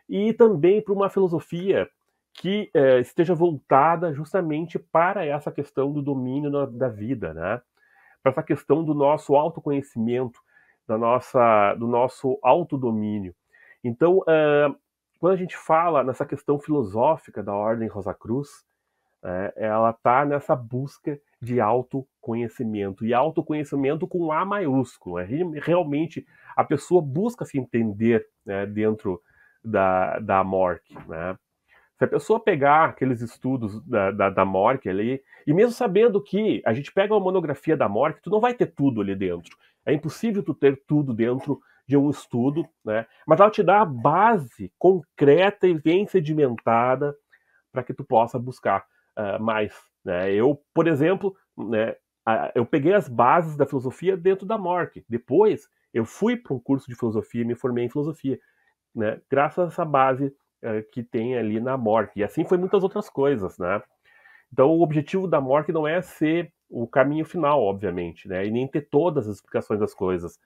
E também para uma filosofia que esteja voltada justamente para essa questão do domínio da vida, né? Para essa questão do nosso autoconhecimento, do nosso autodomínio. Então, quando a gente fala nessa questão filosófica da Ordem Rosa Cruz, ela está nessa busca de autoconhecimento, e autoconhecimento com A maiúsculo. Realmente, a pessoa busca se entender, né, dentro da Mork, né? Se a pessoa pegar aqueles estudos da Mork ali, e mesmo sabendo que a gente pega uma monografia da Mork, tu não vai ter tudo ali dentro. É impossível tu ter tudo dentro de um estudo, né? Mas ela te dá a base concreta e bem sedimentada para que tu possa buscar mais, né? Eu, por exemplo, né, eu peguei as bases da filosofia dentro da MORC. Depois, eu fui para um curso de filosofia e me formei em filosofia, né? Graças a essa base que tem ali na MORC. E assim foi muitas outras coisas, né? Então, o objetivo da MORC não é ser o caminho final, obviamente, né? E nem ter todas as explicações das coisas,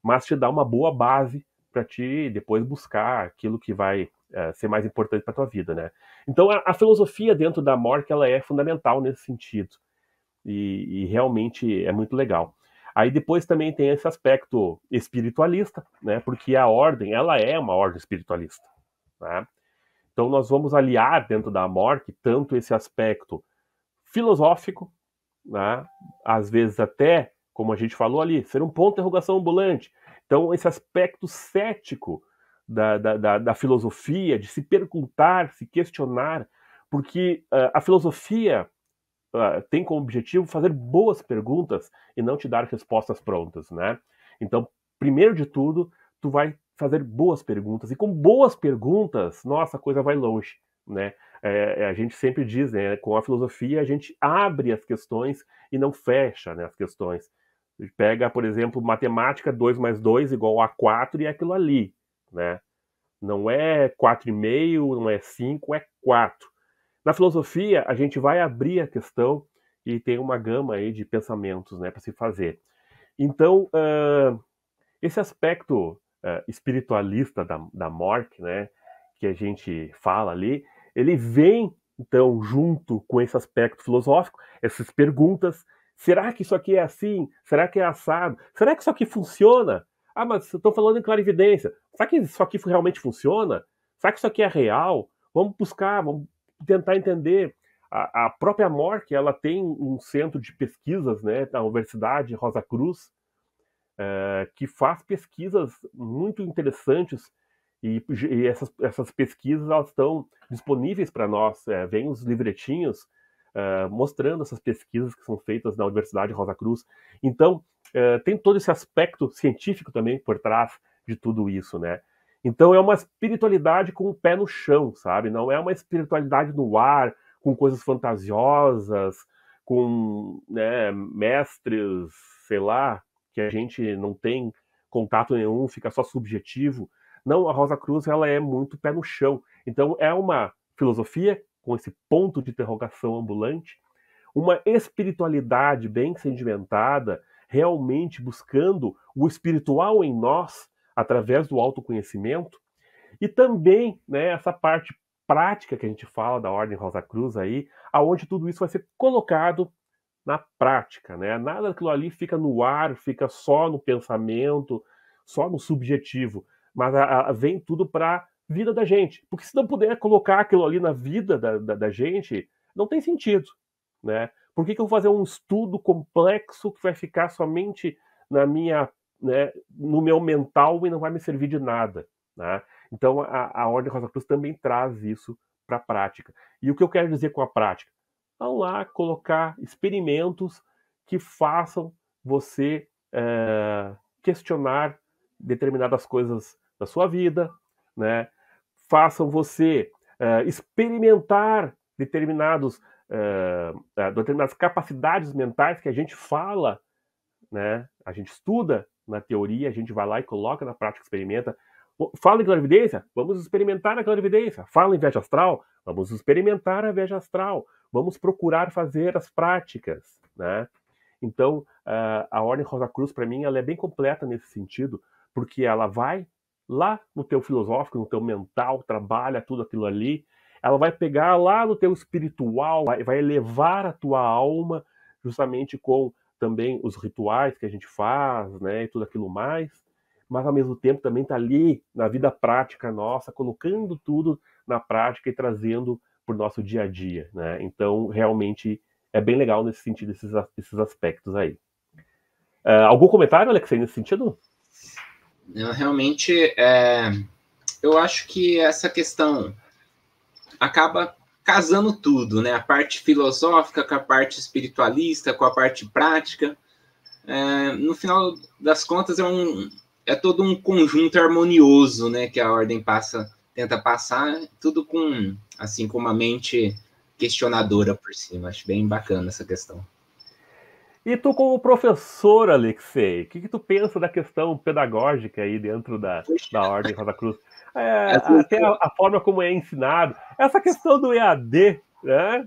mas te dar uma boa base para te depois buscar aquilo que vai ser mais importante para tua vida, né? Então, a filosofia dentro da MORC, ela é fundamental nesse sentido. E realmente é muito legal. Aí depois também tem esse aspecto espiritualista, né? Porque a ordem, ela é uma ordem espiritualista, né? Então nós vamos aliar dentro da MORC tanto esse aspecto filosófico, né? Às vezes até, como a gente falou ali, ser um ponto de interrogação ambulante. Então esse aspecto cético da filosofia, de se perguntar, se questionar, porque a filosofia tem como objetivo fazer boas perguntas e não te dar respostas prontas, né? Então, primeiro de tudo, tu vai fazer boas perguntas. E com boas perguntas, nossa, a coisa vai longe, né? A gente sempre diz, né? Com a filosofia, a gente abre as questões e não fecha, né, as questões. A gente pega, por exemplo, matemática, 2 mais 2 igual a 4 e é aquilo ali, né? Não é 4,5, não é 5, é 4. Na filosofia, a gente vai abrir a questão e tem uma gama aí de pensamentos, né, para se fazer. Então, esse aspecto espiritualista da MORC, né, que a gente fala ali, ele vem, então, junto com esse aspecto filosófico, essas perguntas. Será que isso aqui é assim? Será que é assado? Será que isso aqui funciona? Ah, mas estão falando em clarividência. Será que isso aqui realmente funciona? Será que isso aqui é real? Vamos buscar, vamos tentar entender. A própria MORC, ela tem um centro de pesquisas, né, da Universidade Rosa Cruz, que faz pesquisas muito interessantes e essas pesquisas elas estão disponíveis para nós. Vem os livretinhos mostrando essas pesquisas que são feitas na Universidade Rosa Cruz. Então, tem todo esse aspecto científico também por trás de tudo isso, né? Então, é uma espiritualidade com o pé no chão, sabe? Não é uma espiritualidade no ar, com coisas fantasiosas, com, né, mestres, sei lá, que a gente não tem contato nenhum, fica só subjetivo. Não, a Rosa Cruz, ela é muito pé no chão. Então, é uma filosofia com esse ponto de interrogação ambulante, uma espiritualidade bem sedimentada, realmente buscando o espiritual em nós, através do autoconhecimento, e também, né, essa parte prática que a gente fala da Ordem Rosa Cruz aí, aonde tudo isso vai ser colocado na prática, né? Nada daquilo ali fica no ar, fica só no pensamento, só no subjetivo, mas vem tudo para a vida da gente. Porque se não puder colocar aquilo ali na vida da gente, não tem sentido, né? Por que eu vou fazer um estudo complexo que vai ficar somente na minha, né, no meu mental e não vai me servir de nada, né? Então a Ordem Rosa Cruz também traz isso para a prática. E o que eu quero dizer com a prática? Vão lá colocar experimentos que façam você questionar determinadas coisas da sua vida, né? Façam você experimentar determinadas capacidades mentais que a gente fala, né? A gente estuda na teoria, a gente vai lá e coloca na prática, experimenta. Fala em clarividência? Vamos experimentar a clarividência. Fala em viagem astral? Vamos experimentar a viagem astral. Vamos procurar fazer as práticas, né? Então, a Ordem Rosa Cruz, para mim, ela é bem completa nesse sentido, porque ela vai lá no teu filosófico, no teu mental, trabalha tudo aquilo ali, ela vai pegar lá no teu espiritual, vai elevar a tua alma, justamente com também os rituais que a gente faz, né, e tudo aquilo mais, mas ao mesmo tempo também está ali na vida prática nossa, colocando tudo na prática e trazendo para o nosso dia a dia, né? Então, realmente, é bem legal nesse sentido, esses aspectos aí. Algum comentário, Alexei, nesse sentido? Realmente, eu acho que essa questão acaba casando tudo, né? A parte filosófica com a parte espiritualista, com a parte prática. no final das contas é todo um conjunto harmonioso, né, que a ordem tenta passar, tudo com uma mente questionadora por cima. Acho bem bacana essa questão. E tu, como professor, Alexei, o que tu pensa da questão pedagógica aí dentro da Ordem Rosa Cruz? Até a forma como é ensinado. Essa questão do EAD, né?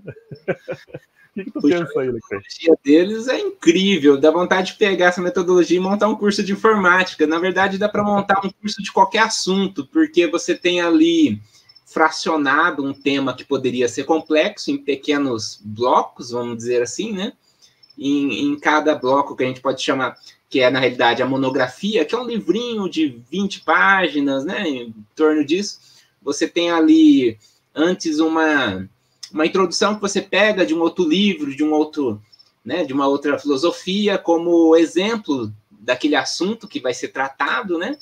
O que tu pensa aí, Alexei? A metodologia deles é incrível, dá vontade de pegar essa metodologia e montar um curso de informática. Na verdade, dá para montar um curso de qualquer assunto, porque você tem ali fracionado um tema que poderia ser complexo em pequenos blocos, vamos dizer assim, né? Em cada bloco que a gente pode chamar, que é na realidade a monografia, que é um livrinho de 20 páginas, né? Em torno disso, você tem ali antes uma introdução que você pega de um outro livro, de um outro, né, de uma outra filosofia, como exemplo daquele assunto que vai ser tratado, né?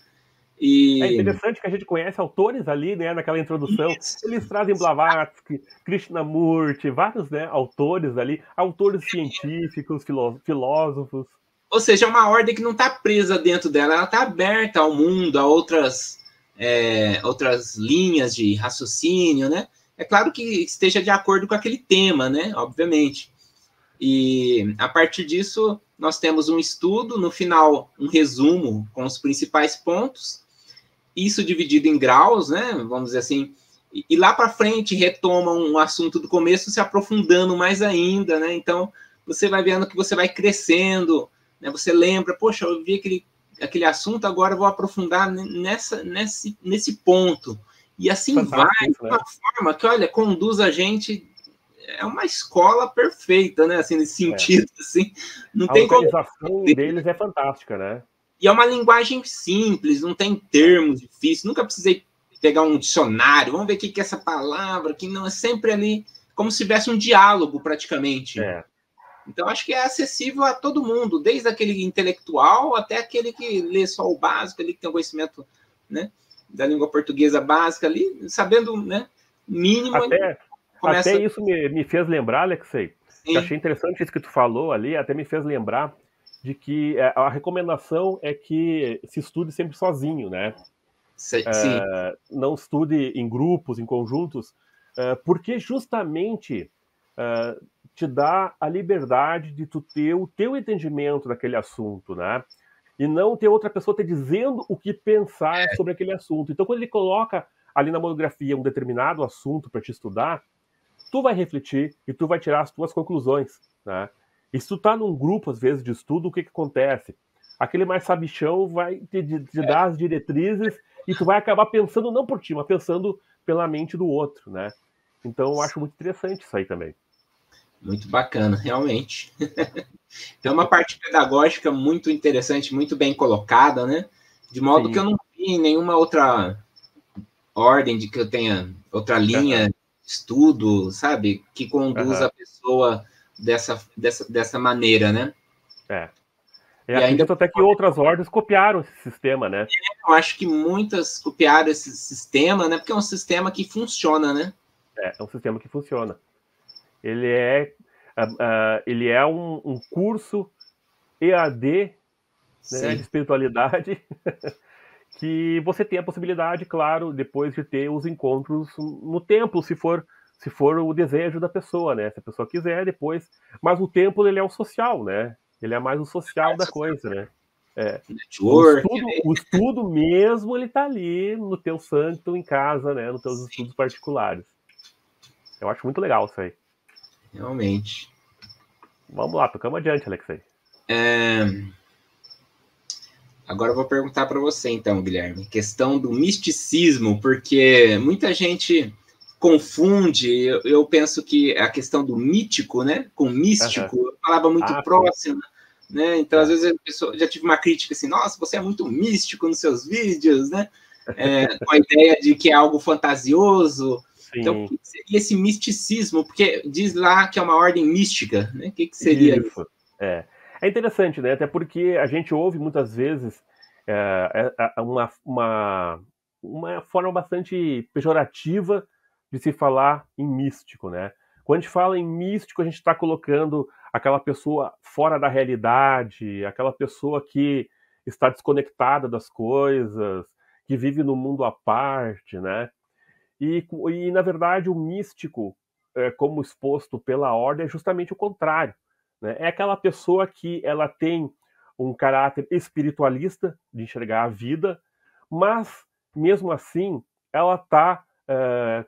É interessante que a gente conhece autores ali, né, naquela introdução. Isso. Eles trazem Blavatsky, Krishnamurti, vários, né, autores ali, autores científicos, filósofos. Ou seja, é uma ordem que não está presa dentro dela, ela está aberta ao mundo, a outras linhas de raciocínio, né? É claro que esteja de acordo com aquele tema, né? Obviamente. E a partir disso, nós temos um estudo, no final, um resumo com os principais pontos, isso dividido em graus, né? Vamos dizer assim, e lá para frente retoma um assunto do começo, se aprofundando mais ainda, né? Então, você vai vendo que você vai crescendo, né? Você lembra, poxa, eu vi aquele assunto, agora eu vou aprofundar nesse ponto. E assim fantástico, vai, de uma forma que, olha, conduz a gente. É uma escola perfeita, né? Assim, nesse sentido, assim. Não a tem organização deles é fantástica, né? E é uma linguagem simples, não tem termos difíceis. Nunca precisei pegar um dicionário, vamos ver o que é essa palavra, que não é sempre ali, como se tivesse um diálogo praticamente. Então, acho que é acessível a todo mundo, desde aquele intelectual até aquele que lê só o básico, ali que tem um conhecimento, né, da língua portuguesa básica ali, sabendo, né, mínimo. Até isso me fez lembrar, Alexei, que achei interessante isso que tu falou ali, até me fez lembrar de que a recomendação é que se estude sempre sozinho, né? Sim. Não estude em grupos, em conjuntos, porque justamente te dá a liberdade de tu ter o teu entendimento daquele assunto, né? E não ter outra pessoa te dizendo o que pensar sobre aquele assunto. Então, quando ele coloca ali na monografia um determinado assunto para te estudar, tu vai refletir e tu vai tirar as tuas conclusões, né? E se tu tá num grupo, às vezes, de estudo, o que acontece? Aquele mais sabichão vai te dar as diretrizes e tu vai acabar pensando não por ti, mas pensando pela mente do outro, né? Então, eu acho muito interessante isso aí também. Muito bacana, realmente. Tem uma parte pedagógica muito interessante, muito bem colocada, né? De modo que eu não vi em nenhuma outra ordem de que eu tenha outra linha de estudo, sabe? Que conduza a pessoa dessa maneira, né? E acredito até que outras ordens copiaram esse sistema, né? Eu acho que muitas copiaram esse sistema, né? Porque é um sistema que funciona, né? É um sistema que funciona. Ele é um curso EAD, né, de espiritualidade, que você tem a possibilidade, claro, depois de ter os encontros no templo, se for o desejo da pessoa, né? Se a pessoa quiser, depois. Mas o templo, ele é o social, né? Ele é mais o social da coisa, né? O estudo mesmo, ele tá ali no teu santo em casa, né? Nos teus estudos particulares. Eu acho muito legal isso aí. Realmente. Vamos lá, tocamos adiante, Alexei. Agora eu vou perguntar para você, então, Guilherme, questão do misticismo, porque muita gente confunde, eu penso que a questão do mítico, né, com místico, palavra muito próxima, né, então às vezes a pessoa, já tive uma crítica assim, nossa, você é muito místico nos seus vídeos, né, com a ideia de que é algo fantasioso. Sim. Então, o que seria esse misticismo? Porque diz lá que é uma ordem mística, né, o que seria isso? É interessante, né? Até porque a gente ouve muitas vezes uma forma bastante pejorativa de se falar em místico, né? Quando a gente fala em místico, a gente está colocando aquela pessoa fora da realidade, aquela pessoa que está desconectada das coisas, que vive no mundo à parte, né? E na verdade, o místico, como exposto pela ordem, é justamente o contrário, né? É aquela pessoa que ela tem um caráter espiritualista de enxergar a vida, mas, mesmo assim, ela está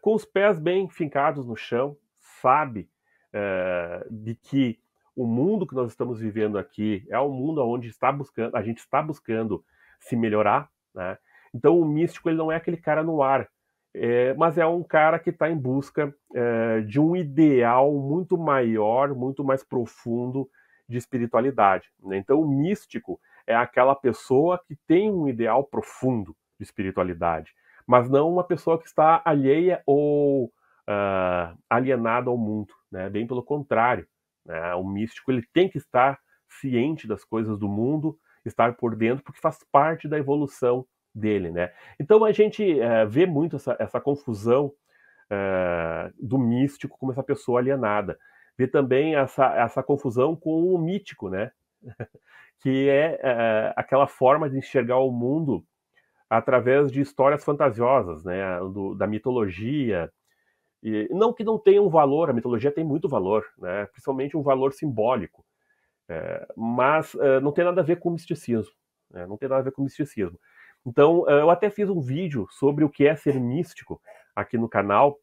com os pés bem fincados no chão, sabe de que o mundo que nós estamos vivendo aqui é um mundo onde a gente está buscando se melhorar, né? Então, o místico ele não é aquele cara no ar, mas é um cara que está em busca de um ideal muito maior, muito mais profundo de espiritualidade, né? Então, o místico é aquela pessoa que tem um ideal profundo de espiritualidade, mas não uma pessoa que está alheia ou alienada ao mundo, né? Bem pelo contrário, né? O místico ele tem que estar ciente das coisas do mundo, estar por dentro, porque faz parte da evolução dele, né? Então a gente vê muito essa confusão do místico como essa pessoa alienada. Vê também essa confusão com o mítico, né? Que é aquela forma de enxergar o mundo através de histórias fantasiosas, né? Da mitologia. E não que não tenha um valor, a mitologia tem muito valor, né? Principalmente um valor simbólico. Mas não tem nada a ver com misticismo. Né? Não tem nada a ver com misticismo. Então, eu até fiz um vídeo sobre o que é ser místico aqui no canal,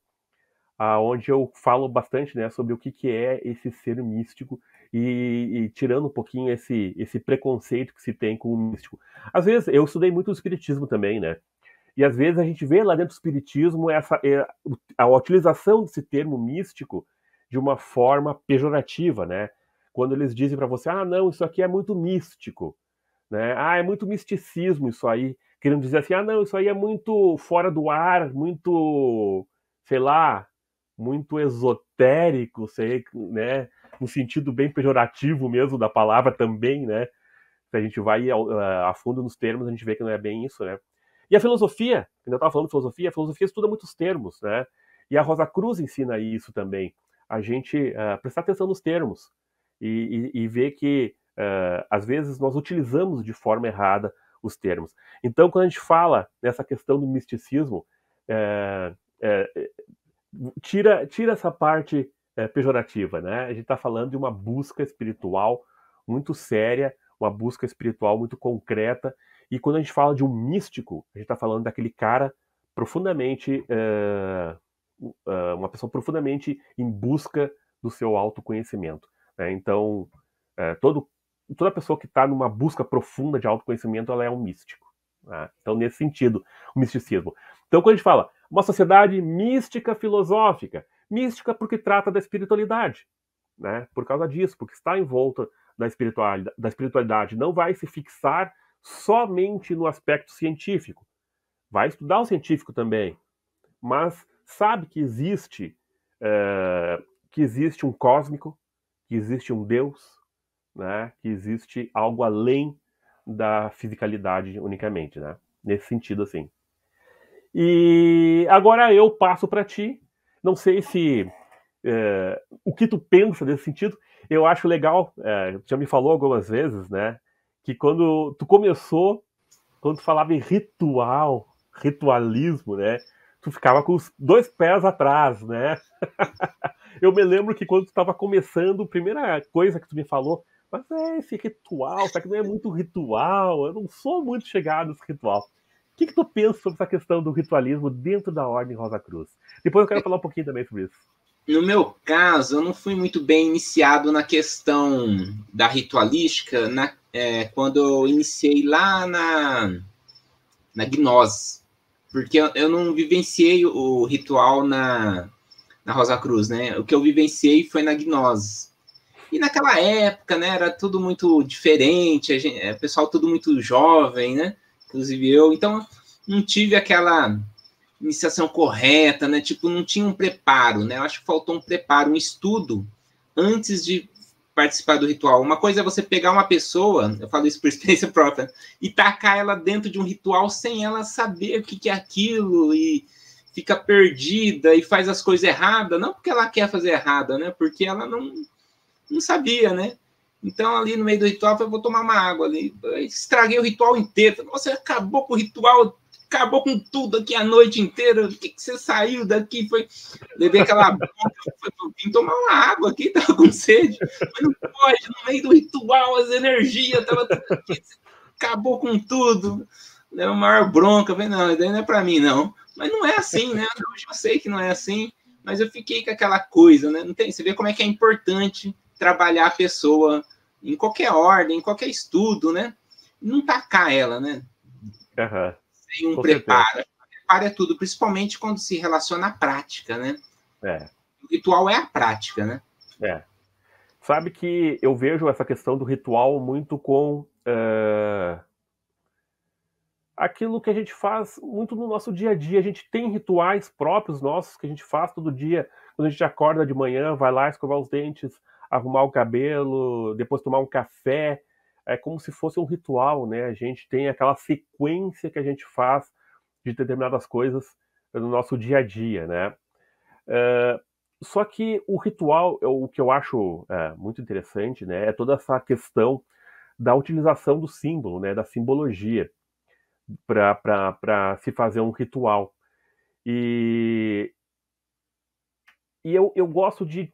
onde eu falo bastante, né, sobre o que é esse ser místico e tirando um pouquinho esse preconceito que se tem com o místico. Às vezes, eu estudei muito o espiritismo também, né? E às vezes a gente vê lá dentro do espiritismo a utilização desse termo místico de uma forma pejorativa, né? Quando eles dizem para você, não, isso aqui é muito místico, né? É muito misticismo isso aí. Querendo dizer assim, não, isso aí é muito fora do ar, muito, sei lá, muito esotérico, sei, né? No sentido bem pejorativo mesmo da palavra também, né? Se a gente vai a fundo nos termos, a gente vê que não é bem isso, né? E a filosofia, quando eu estava falando de filosofia, a filosofia estuda muitos termos, né? E a Rosa Cruz ensina isso também. A gente prestar atenção nos termos e ver que, às vezes, nós utilizamos de forma errada os termos. Então, quando a gente fala nessa questão do misticismo, tira essa parte pejorativa, né? A gente está falando de uma busca espiritual muito séria, uma busca espiritual muito concreta, e quando a gente fala de um místico, a gente está falando daquele cara profundamente, uma pessoa profundamente em busca do seu autoconhecimento, né? Então, toda pessoa que está numa busca profunda de autoconhecimento, ela é um místico, né? Então, nesse sentido, o misticismo. Então, quando a gente fala uma sociedade mística filosófica, mística porque trata da espiritualidade, né? Por causa disso, porque está em volta da espiritualidade, não vai se fixar somente no aspecto científico. Vai estudar o científico também, mas sabe que existe um cósmico, que existe um Deus, né? Que existe algo além da fisicalidade unicamente, né? Nesse sentido, assim. E agora eu passo para ti. Não sei se o que tu pensa nesse sentido. Eu acho legal, tu já me falou algumas vezes, né? Que quando tu começou, quando tu falava em ritualismo, né? Tu ficava com os 2 pés atrás, né? Eu me lembro que quando tu estava começando, a primeira coisa que tu me falou, mas esse ritual, só que não é muito ritual, eu não sou muito chegado nesse ritual. O que tu pensa sobre essa questão do ritualismo dentro da Ordem Rosa Cruz? Depois eu quero falar um pouquinho também sobre isso. No meu caso, eu não fui muito bem iniciado na questão da ritualística quando eu iniciei lá na gnose. Porque eu não vivenciei o ritual na Rosa Cruz, né? O que eu vivenciei foi na gnose. E naquela época, né, era tudo muito diferente, o pessoal tudo muito jovem, né? Inclusive eu. Então, não tive aquela iniciação correta, né? Tipo, não tinha um preparo, né? Eu acho que faltou um preparo, um estudo antes de participar do ritual. Uma coisa é você pegar uma pessoa, eu falo isso por experiência própria, e tacar ela dentro de um ritual sem ela saber o que é aquilo e fica perdida e faz as coisas erradas, não porque ela quer fazer errada, né? Porque ela não sabia, né? Então, ali no meio do ritual, eu falei, vou tomar uma água ali. Eu estraguei o ritual inteiro. Você acabou com o ritual, acabou com tudo aqui a noite inteira. O que você saiu daqui? Levei aquela bronca, vim tomar uma água aqui, tava com sede. Mas não pode, no meio do ritual, as energias, tava tudo aqui, acabou com tudo. Deu uma maior bronca. Eu falei, não, isso daí não é pra mim, não. Mas não é assim, né? Hoje eu sei que não é assim, mas eu fiquei com aquela coisa, né? Não tem, você vê como é que é importante trabalhar a pessoa em qualquer ordem, em qualquer estudo, né? Não tacar ela, né? Uhum. Sem um preparo. Preparo é tudo, principalmente quando se relaciona à prática, né? O ritual é a prática, né? Sabe que eu vejo essa questão do ritual muito com aquilo que a gente faz muito no nosso dia a dia. A gente tem rituais próprios nossos que a gente faz todo dia. Quando a gente acorda de manhã, vai lá escovar os dentes, arrumar o cabelo, depois tomar um café. É como se fosse um ritual, né? A gente tem aquela sequência que a gente faz de determinadas coisas no nosso dia a dia, né? Só que o ritual, o que eu acho muito interessante, né, é toda essa questão da utilização do símbolo, né, da simbologia, para se fazer um ritual. E eu gosto de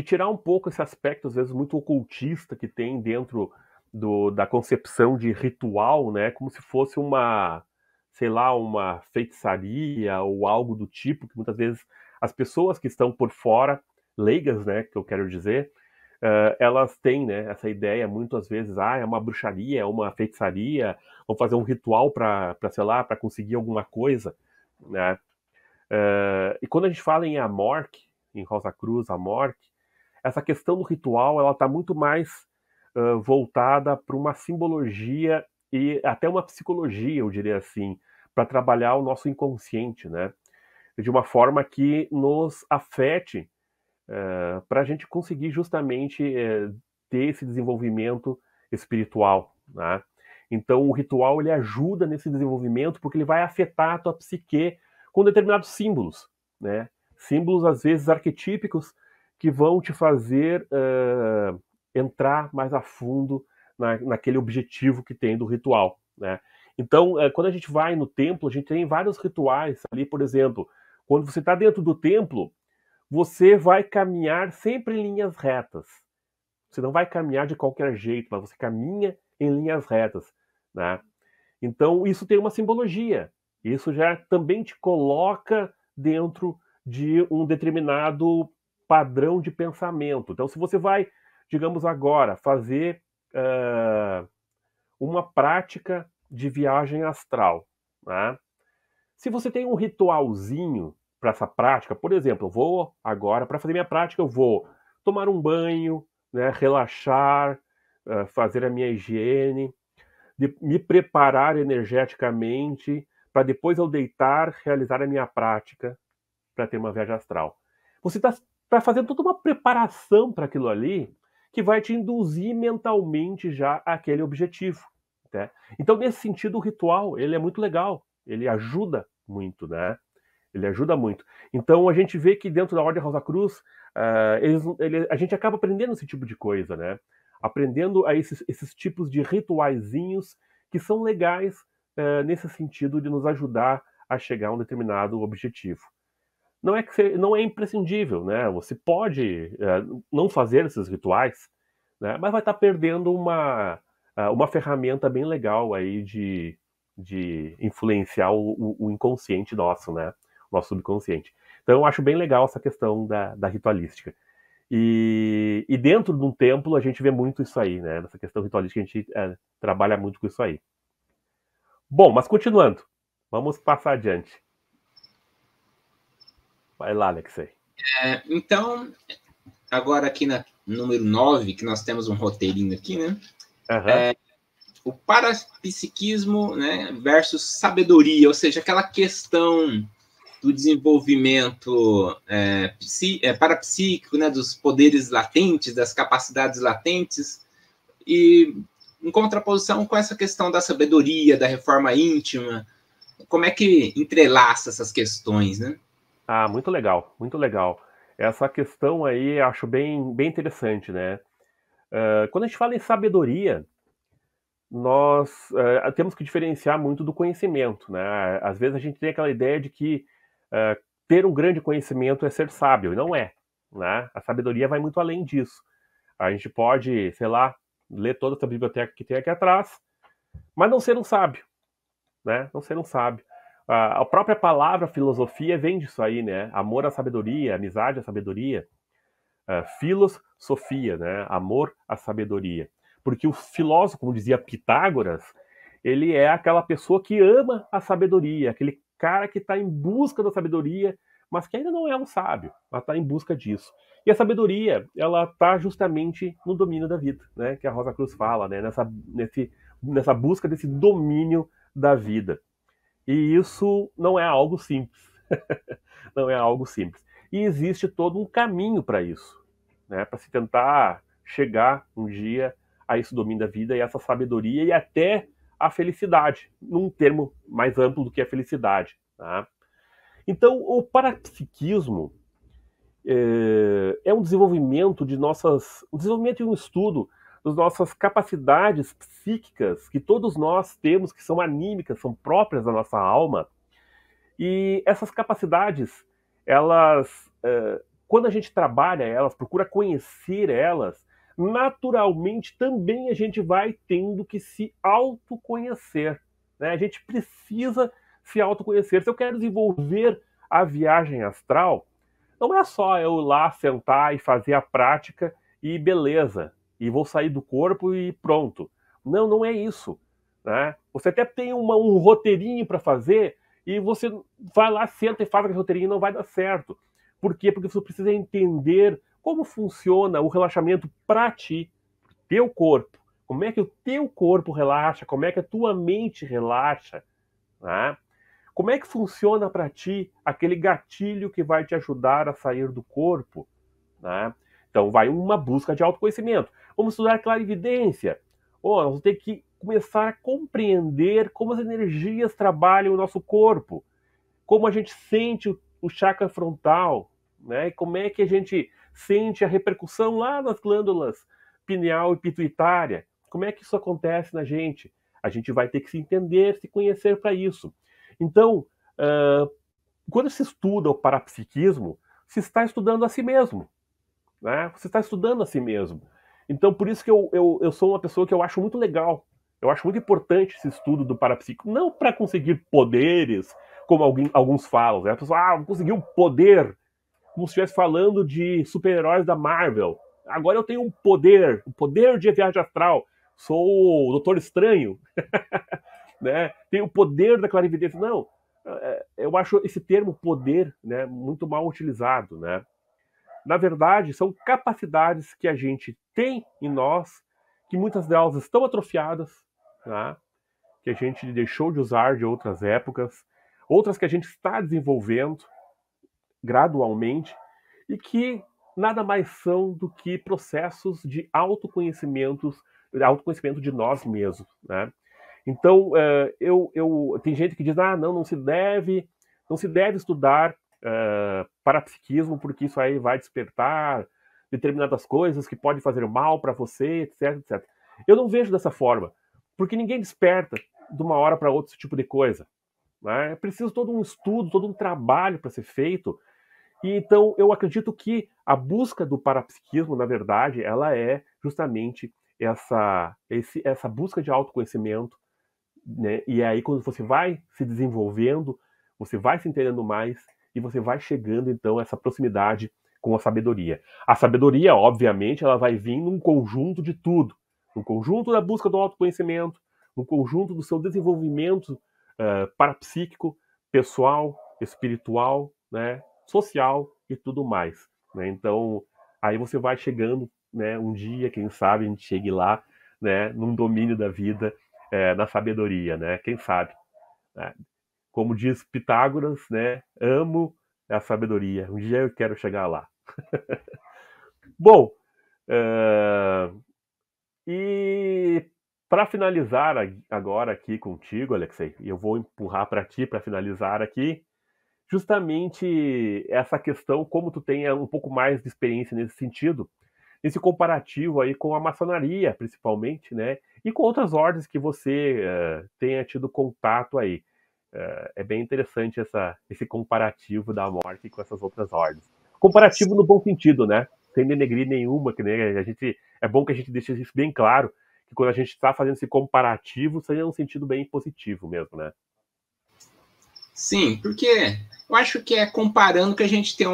tirar um pouco esse aspecto, às vezes, muito ocultista que tem dentro da concepção de ritual, né, como se fosse uma, sei lá, uma feitiçaria ou algo do tipo, que muitas vezes as pessoas que estão por fora, leigas, né, que eu quero dizer, elas têm, né, essa ideia muitas vezes, é uma bruxaria, é uma feitiçaria, vão fazer um ritual para, sei lá, para conseguir alguma coisa, né? E quando a gente fala em Amorc, em Rosa Cruz, Amorc, essa questão do ritual, ela está muito mais voltada para uma simbologia e até uma psicologia, eu diria assim, para trabalhar o nosso inconsciente, né? De uma forma que nos afete para a gente conseguir justamente ter esse desenvolvimento espiritual, né? Então o ritual ele ajuda nesse desenvolvimento porque ele vai afetar a tua psique com determinados símbolos, né? Símbolos às vezes arquetípicos que vão te fazer entrar mais a fundo naquele objetivo que tem do ritual, né? Então, quando a gente vai no templo, a gente tem vários rituais ali, por exemplo, quando você está dentro do templo, você vai caminhar sempre em linhas retas. Você não vai caminhar de qualquer jeito, mas você caminha em linhas retas, né? Então, isso tem uma simbologia. Isso já também te coloca dentro de um determinado padrão de pensamento. Então, se você vai, digamos agora, fazer uma prática de viagem astral, né? Se você tem um ritualzinho para essa prática, por exemplo, eu vou agora, para fazer minha prática, eu vou tomar um banho, né, relaxar, fazer a minha higiene, me preparar energeticamente, para depois eu deitar, realizar a minha prática para ter uma viagem astral. Você está fazendo toda uma preparação para aquilo ali que vai te induzir mentalmente já àquele objetivo. Né? Então, nesse sentido, o ritual ele é muito legal. Ele ajuda muito, né? Ele ajuda muito. Então, a gente vê que dentro da Ordem Rosa Cruz, a gente acaba aprendendo esse tipo de coisa, né? Aprendendo a esses tipos de rituaizinhos que são legais nesse sentido de nos ajudar a chegar a um determinado objetivo. Não é imprescindível, né? Você pode não fazer esses rituais, né? Mas vai estar perdendo uma ferramenta bem legal aí de influenciar o inconsciente nosso, né? O nosso subconsciente. Então eu acho bem legal essa questão da ritualística. E dentro de um templo a gente vê muito isso aí, né? Nessa questão ritualística a gente trabalha muito com isso aí. Bom, mas continuando, vamos passar adiante. Vai lá, Alexei. Então, agora aqui na número 9, que nós temos um roteirinho aqui, né? O parapsiquismo, né, versus sabedoria, ou seja, aquela questão do desenvolvimento parapsíquico, né, dos poderes latentes, das capacidades latentes, e em contraposição com essa questão da sabedoria, da reforma íntima. Como é que entrelaça essas questões, né? Muito legal, muito legal. Essa questão aí acho bem interessante, né? Quando a gente fala em sabedoria, nós temos que diferenciar muito do conhecimento, né? Às vezes a gente tem aquela ideia de que ter um grande conhecimento é ser sábio, e não é, né? A sabedoria vai muito além disso. A gente pode, sei lá, ler toda essa biblioteca que tem aqui atrás, mas não ser um sábio, né? Não ser um sábio. A própria palavra filosofia vem disso aí, né? Amor à sabedoria, amizade à sabedoria. Philos, sofia, né? Amor à sabedoria. Porque o filósofo, como dizia Pitágoras, ele é aquela pessoa que ama a sabedoria, aquele cara que está em busca da sabedoria, mas que ainda não é um sábio, mas está em busca disso. E a sabedoria, ela está justamente no domínio da vida, né? Que a Rosa Cruz fala, né? Nessa busca desse domínio da vida. E isso não é algo simples. Não é algo simples. E existe todo um caminho para isso, né? Para se tentar chegar um dia a esse domínio da vida e essa sabedoria e até a felicidade, num termo mais amplo do que a felicidade. Tá? Então, o parapsiquismo é um desenvolvimento um desenvolvimento e um estudo das nossas capacidades psíquicas que todos nós temos, que são anímicas, são próprias da nossa alma. E essas capacidades, elas, quando a gente trabalha elas, procura conhecer elas, naturalmente também a gente vai tendo que se autoconhecer. Né? A gente precisa se autoconhecer. Se eu quero desenvolver a viagem astral, não é só eu ir lá sentar e fazer a prática e beleza, e vou sair do corpo e pronto. Não, não é isso. Né? Você até tem um roteirinho para fazer, e você vai lá, senta e faz aquele roteirinho e não vai dar certo. Por quê? Porque você precisa entender como funciona o relaxamento para ti, teu corpo. Como é que o teu corpo relaxa, como é que a tua mente relaxa. Né? Como é que funciona para ti aquele gatilho que vai te ajudar a sair do corpo? Né? Então vai uma busca de autoconhecimento. Vamos estudar clarividência. Nós temos que começar a compreender como as energias trabalham o nosso corpo, como a gente sente o chakra frontal, né? Como é que a gente sente a repercussão lá nas glândulas pineal e pituitária. Como é que isso acontece na gente? A gente vai ter que se entender, se conhecer para isso. Então, quando se estuda o parapsiquismo, se está estudando a si mesmo. Né? Você está estudando a si mesmo. Então, por isso que eu sou uma pessoa que eu acho muito legal. Eu acho muito importante esse estudo do parapsíquico. Não para conseguir poderes, como alguns falam. Né? A pessoa, conseguiu um poder, como se estivesse falando de super-heróis da Marvel. Agora eu tenho um poder, o poder de viagem astral. Sou o Doutor Estranho. Né? Tenho o poder da clarividência. Não, eu acho esse termo poder, né, muito mal utilizado, né? Na verdade, são capacidades que a gente tem em nós, que muitas delas estão atrofiadas, né? Que a gente deixou de usar de outras épocas, outras que a gente está desenvolvendo gradualmente, e que nada mais são do que processos de autoconhecimento de nós mesmos. Né? Então, tem gente que diz, não se deve estudar parapsiquismo, porque isso aí vai despertar determinadas coisas que podem fazer mal para você, etc, etc. Eu não vejo dessa forma, porque ninguém desperta de uma hora para outra esse tipo de coisa. Né? É preciso todo um estudo, todo um trabalho para ser feito. E então eu acredito que a busca do parapsiquismo, na verdade, ela é justamente essa busca de autoconhecimento, né? E aí quando você vai se desenvolvendo, você vai se entendendo mais e você vai chegando então a essa proximidade com a sabedoria. A sabedoria, obviamente, ela vai vir num conjunto de tudo, num conjunto da busca do autoconhecimento, num conjunto do seu desenvolvimento parapsíquico, pessoal, espiritual, né, social e tudo mais. Né? Então, aí você vai chegando, né, um dia, quem sabe, a gente chegue lá, né, num domínio da vida, na sabedoria, né? Quem sabe? Né? Como diz Pitágoras, né? Amo a sabedoria. Um dia eu quero chegar lá. Bom, e para finalizar agora aqui contigo, Alexei, e eu vou empurrar para ti para finalizar aqui, justamente essa questão, como tu tem um pouco mais de experiência nesse sentido, nesse comparativo aí com a maçonaria, principalmente, né? E com outras ordens que você tenha tido contato aí. É bem interessante esse comparativo da morte com essas outras ordens. Comparativo no bom sentido, né? Sem denegrir nenhuma, que nem a gente. É bom que a gente deixe isso bem claro, que quando a gente está fazendo esse comparativo, seja um sentido bem positivo mesmo, né? Sim, porque eu acho que é comparando que a gente tem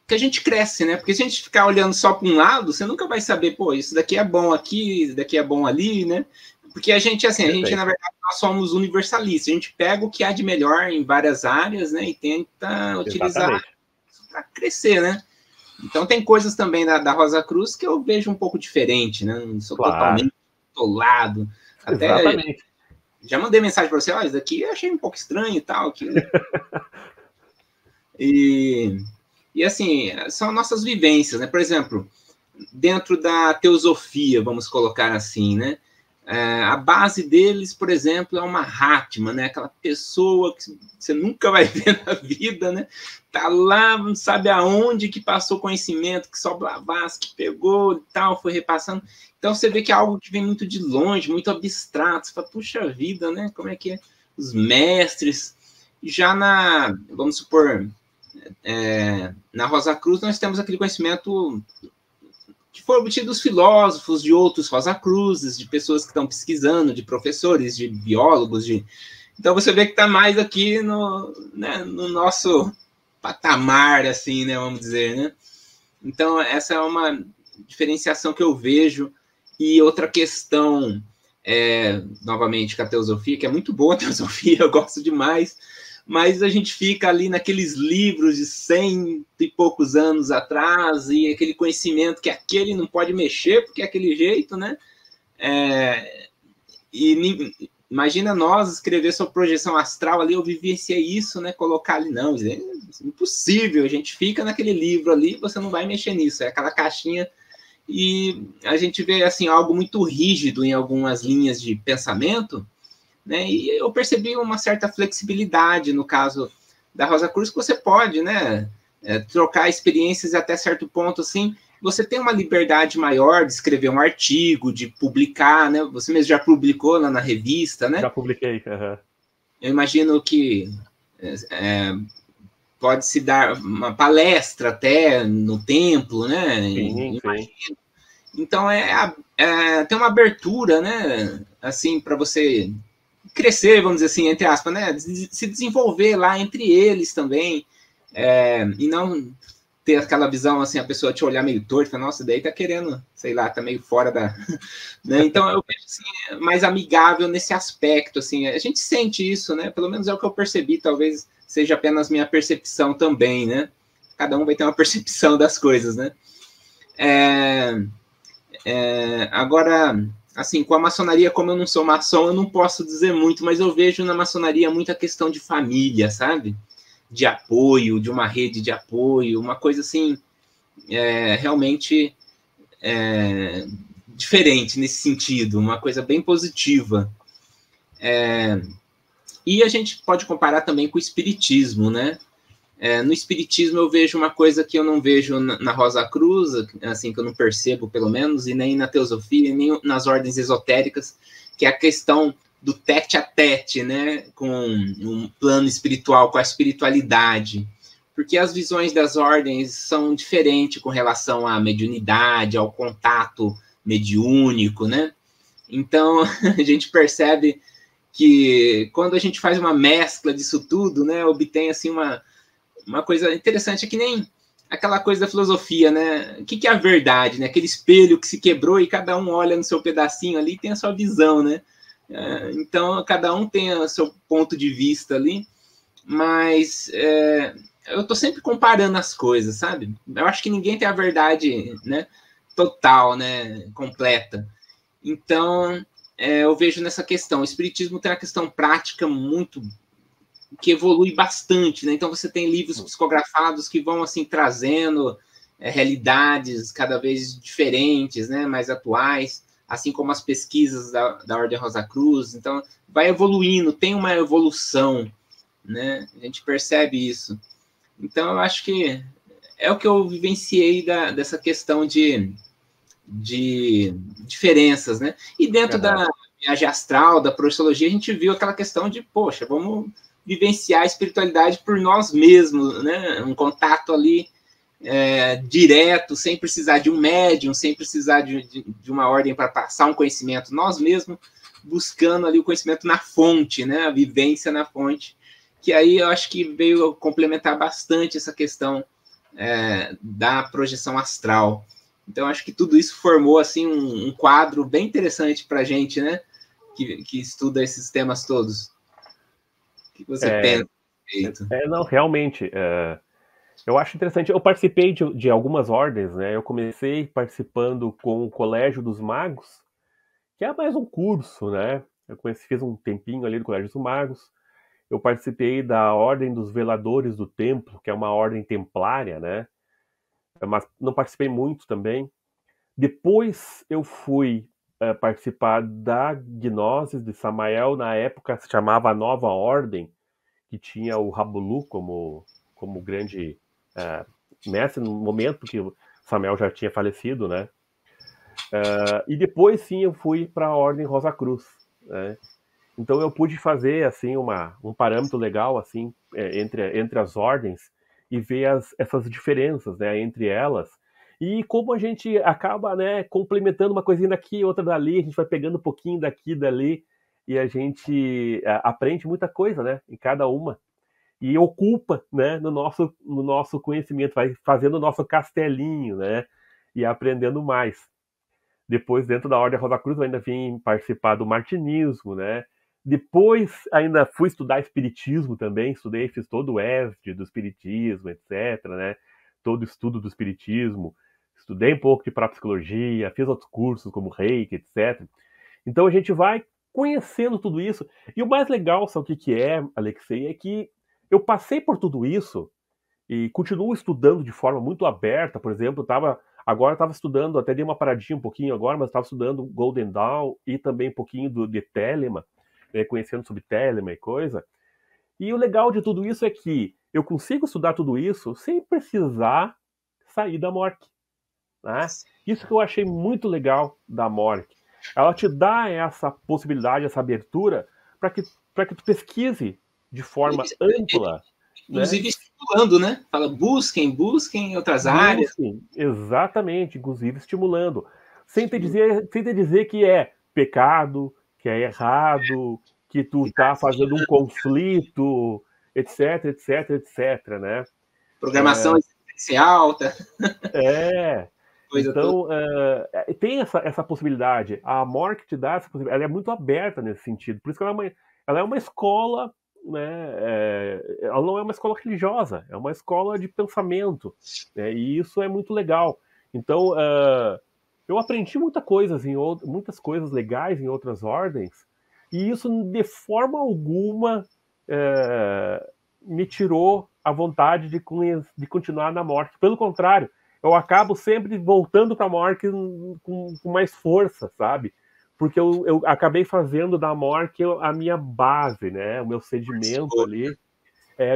que a gente cresce, né? Porque se a gente ficar olhando só para um lado, você nunca vai saber, pô, isso daqui é bom aqui, isso daqui é bom ali, né? Porque a gente, assim, na verdade, nós somos universalistas. A gente pega o que há de melhor em várias áreas, né? E tenta utilizar isso para crescer, né? Então tem coisas também da Rosa Cruz que eu vejo um pouco diferente, né? Não sou totalmente atolado. Até exatamente. Já mandei mensagem para você, olha, isso daqui eu achei um pouco estranho e tal. E assim, são nossas vivências, né? Por exemplo, dentro da teosofia, vamos colocar assim, né? A base deles, por exemplo, é uma Hatman, né? Aquela pessoa que você nunca vai ver na vida, né? Tá lá, não sabe aonde que passou conhecimento, que só Blavatsky pegou e tal, foi repassando. Então você vê que é algo que vem muito de longe, muito abstrato. Você fala, puxa vida, né? Como é que é? Os mestres. Já vamos supor, na Rosa Cruz, nós temos aquele conhecimento que foi obtido dos filósofos, de outros Rosa Cruzes, de pessoas que estão pesquisando, de professores, de biólogos. Então você vê que está mais aqui no nosso patamar, assim, né, vamos dizer, né? Então essa é uma diferenciação que eu vejo. E outra questão, novamente, com a teosofia, que é muito boa a teosofia, eu gosto demais, mas a gente fica ali naqueles livros de 100 e poucos anos atrás, e aquele conhecimento que aquele não pode mexer, porque é aquele jeito, né? Imagina nós escrever sobre projeção astral ali, eu vivenciei isso, né? Colocar ali, não, é impossível, a gente fica naquele livro ali, você não vai mexer nisso, é aquela caixinha, e a gente vê, assim, algo muito rígido em algumas linhas de pensamento, né? E eu percebi uma certa flexibilidade no caso da Rosa Cruz, que você pode, né, trocar experiências até certo ponto, assim, você tem uma liberdade maior de escrever um artigo, de publicar, né? Você mesmo já publicou lá na revista, né? Já publiquei. Eu imagino que pode se dar uma palestra até no templo, né? Sim. Então tem uma abertura, né? Assim, para você crescer, vamos dizer assim, entre aspas, né? Se desenvolver lá entre eles também, e não ter aquela visão, assim, a pessoa te olhar meio torto, falar, nossa, daí tá querendo, sei lá, tá meio fora da... né? Então, eu vejo, assim, mais amigável nesse aspecto, assim, a gente sente isso, né? Pelo menos é o que eu percebi, talvez seja apenas minha percepção também, né? Cada um vai ter uma percepção das coisas, né? Agora, assim, com a maçonaria, como eu não sou maçom, eu não posso dizer muito, mas eu vejo na maçonaria muita questão de família, sabe? De apoio, de uma rede de apoio, uma coisa assim, realmente diferente nesse sentido, uma coisa bem positiva. E a gente pode comparar também com o espiritismo, né? No espiritismo eu vejo uma coisa que eu não vejo na Rosa Cruz, assim, que eu não percebo, pelo menos, e nem na teosofia, nem nas ordens esotéricas, que é a questão do tete a tete, né, com um plano espiritual, com a espiritualidade, porque as visões das ordens são diferentes com relação à mediunidade, ao contato mediúnico, né? Então, a gente percebe que quando a gente faz uma mescla disso tudo, né, obtém, assim, uma coisa interessante, é que nem aquela coisa da filosofia, né? O que é a verdade, né? Aquele espelho que se quebrou e cada um olha no seu pedacinho ali e tem a sua visão, né? Então, cada um tem o seu ponto de vista ali, mas eu tô sempre comparando as coisas, sabe? Eu acho que ninguém tem a verdade, né, total, né, completa. Então, eu vejo nessa questão. O espiritismo tem uma questão prática muito que evolui bastante, né? Então você tem livros psicografados que vão assim trazendo realidades cada vez diferentes, né? Mais atuais, assim como as pesquisas da Ordem Rosa Cruz. Então vai evoluindo, tem uma evolução, né? A gente percebe isso. Então, eu acho que é o que eu vivenciei dessa questão de diferenças, né? E dentro da viagem astral, da projeciologia, a gente viu aquela questão de, poxa, vamos vivenciar a espiritualidade por nós mesmos, né? Um contato ali direto, sem precisar de um médium, sem precisar de uma ordem para passar um conhecimento, nós mesmos buscando ali o conhecimento na fonte, né? A vivência na fonte, que aí eu acho que veio complementar bastante essa questão da projeção astral. Então, acho que tudo isso formou assim um quadro bem interessante para a gente, né? Que estuda esses temas todos. O que você pensa? Não, realmente, eu acho interessante. Eu participei de algumas ordens, né? Eu comecei participando com o Colégio dos Magos, que é mais um curso, né? Fiz um tempinho ali no Colégio dos Magos. Eu participei da Ordem dos Veladores do Templo, que é uma ordem templária, né? Mas não participei muito também. Depois eu fui participar da Gnosis de Samael, na época se chamava Nova Ordem, que tinha o Rabulu como grande mestre, no momento que o Samael já tinha falecido, né? E depois sim eu fui para a Ordem Rosa Cruz, né? Então eu pude fazer assim um parâmetro legal assim entre as ordens e ver essas diferenças, né, entre elas, e como a gente acaba, né, complementando uma coisinha daqui, outra dali, a gente vai pegando um pouquinho daqui e dali, e a gente aprende muita coisa, né, em cada uma, e ocupa, né, no nosso conhecimento, vai fazendo o nosso castelinho, né, e aprendendo mais. Depois, dentro da Ordem Rosa Cruz, eu ainda vim participar do martinismo, né? Depois, ainda fui estudar espiritismo também, estudei, fiz todo o ESD do espiritismo, etc, né? Todo o estudo do espiritismo, estudei um pouco de parapsicologia, fiz outros cursos como Reiki, etc. Então a gente vai conhecendo tudo isso. E o mais legal, sabe o que é, Alexei, é que eu passei por tudo isso e continuo estudando de forma muito aberta. Por exemplo, agora estava estudando, até dei uma paradinha um pouquinho agora, mas estava estudando Golden Dawn e também um pouquinho de Telema, né, conhecendo sobre Telema e coisa. E o legal de tudo isso é que eu consigo estudar tudo isso sem precisar sair da Mork, né? Isso que eu achei muito legal da Mork. Ela te dá essa possibilidade, essa abertura para que tu pesquise de forma ampla, inclusive né? estimulando, né? Fala, busquem outras áreas. Exatamente, inclusive estimulando. Sem te dizer que é pecado, que é errado, que tu tá fazendo um conflito, etc, etc, etc, né? Programação alta. Coisa então, tem essa possibilidade. A Mork te dá essa possibilidade. Ela é muito aberta nesse sentido. Por isso que ela é uma escola, né? Ela não é uma escola religiosa, é uma escola de pensamento, né? E isso é muito legal. Então, eu aprendi muitas coisas legais em outras ordens, e isso de forma alguma me tirou a vontade de continuar na Mork. Pelo contrário, eu acabo sempre voltando para a Mork com mais força, sabe? Porque eu acabei fazendo da Mork a minha base, né? O meu sedimento ali,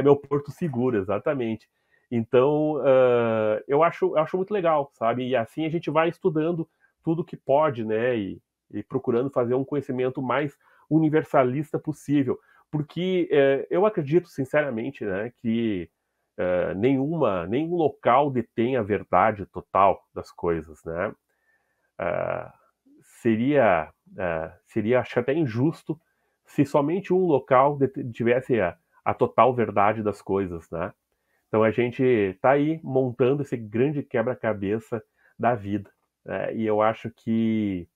meu porto seguro, exatamente. Então, eu acho muito legal, sabe? E assim a gente vai estudando tudo que pode, né? E procurando fazer um conhecimento mais universalista possível. Porque eu acredito, sinceramente, né, que nenhum local detém a verdade total das coisas, né? Seria acho até injusto se somente um local tivesse a total verdade das coisas, né? Então a gente está aí montando esse grande quebra-cabeça da vida, né? E eu acho que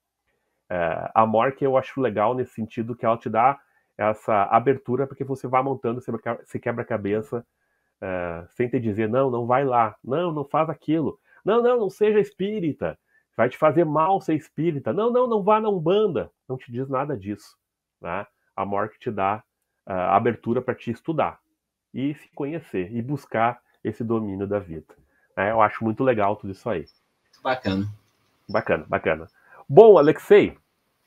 a Mork eu acho legal nesse sentido que ela te dá essa abertura para que você vá montando esse quebra-cabeça sem te dizer, não vai lá, não faz aquilo, não seja espírita, vai te fazer mal ser espírita, não vá na Umbanda, não te diz nada disso, né? A Mork te dá a abertura para te estudar e se conhecer e buscar esse domínio da vida. Eu acho muito legal tudo isso aí. Bacana. Bacana. Bom, Alexei,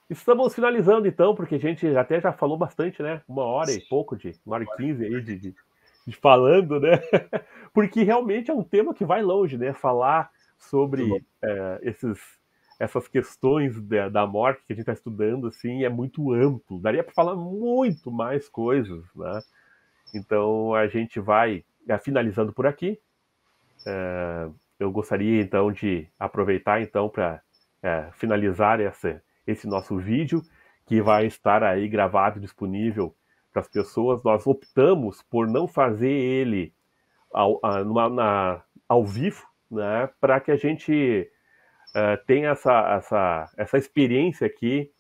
Estamos finalizando então, porque a gente até já falou bastante, né? 1 hora e pouco, 1 hora e 15 aí de falando, né? Porque realmente é um tema que vai longe, né? Falar Muito bom. sobre essas questões da morte que a gente está estudando, assim, é muito amplo. Daria para falar muito mais coisas, né? Então a gente vai finalizando por aqui. Eu gostaria então de aproveitar então para finalizar esse nosso vídeo que vai estar aí gravado e disponível para as pessoas. Nós optamos por não fazer ele ao vivo, né, para que a gente tenha essa experiência aqui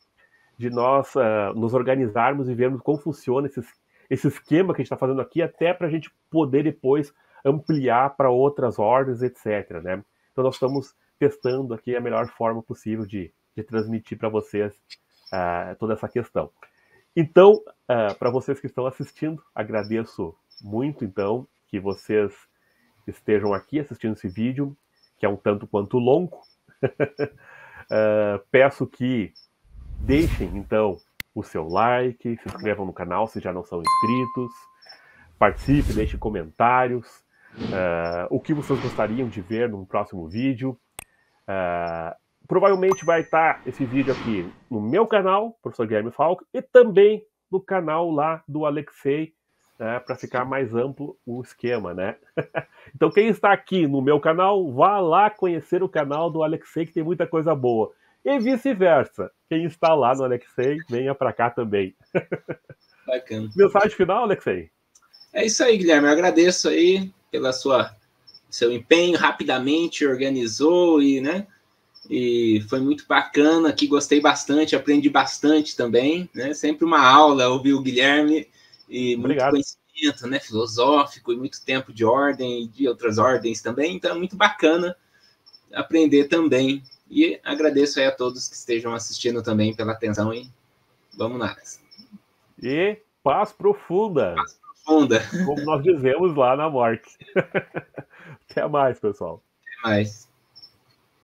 de nós nos organizarmos e vermos como funciona esse esquema que a gente está fazendo aqui, até para a gente poder depois ampliar para outras ordens, etc. Né? Então nós estamos testando aqui a melhor forma possível de transmitir para vocês toda essa questão. Então, para vocês que estão assistindo, agradeço muito, então, que vocês estejam aqui assistindo esse vídeo, que é um tanto quanto longo. Peço que deixem, então, o seu like, se inscrevam no canal se já não são inscritos, participe, deixe comentários, o que vocês gostariam de ver no próximo vídeo. Provavelmente vai estar esse vídeo aqui no meu canal, Professor Guilherme Falco, e também no canal lá do Alexei, né, para ficar mais amplo o esquema, né? Então quem está aqui no meu canal, vá lá conhecer o canal do Alexei, que tem muita coisa boa. E vice-versa. Quem está lá no Alexei, venha para cá também. Bacana. Mensagem final, Alexei? É isso aí, Guilherme. Eu agradeço aí pela seu empenho, rapidamente organizou e, né? E foi muito bacana, que gostei bastante, aprendi bastante também, né? Sempre uma aula ouvir o Guilherme e muito Obrigado. conhecimento, né? Filosófico e muito tempo de ordem e de outras ordens também. Então é muito bacana aprender também. E agradeço aí a todos que estejam assistindo também pela atenção e vamos lá. E paz profunda. Paz profunda. Como nós dizemos lá na morte. Até mais, pessoal. Até mais.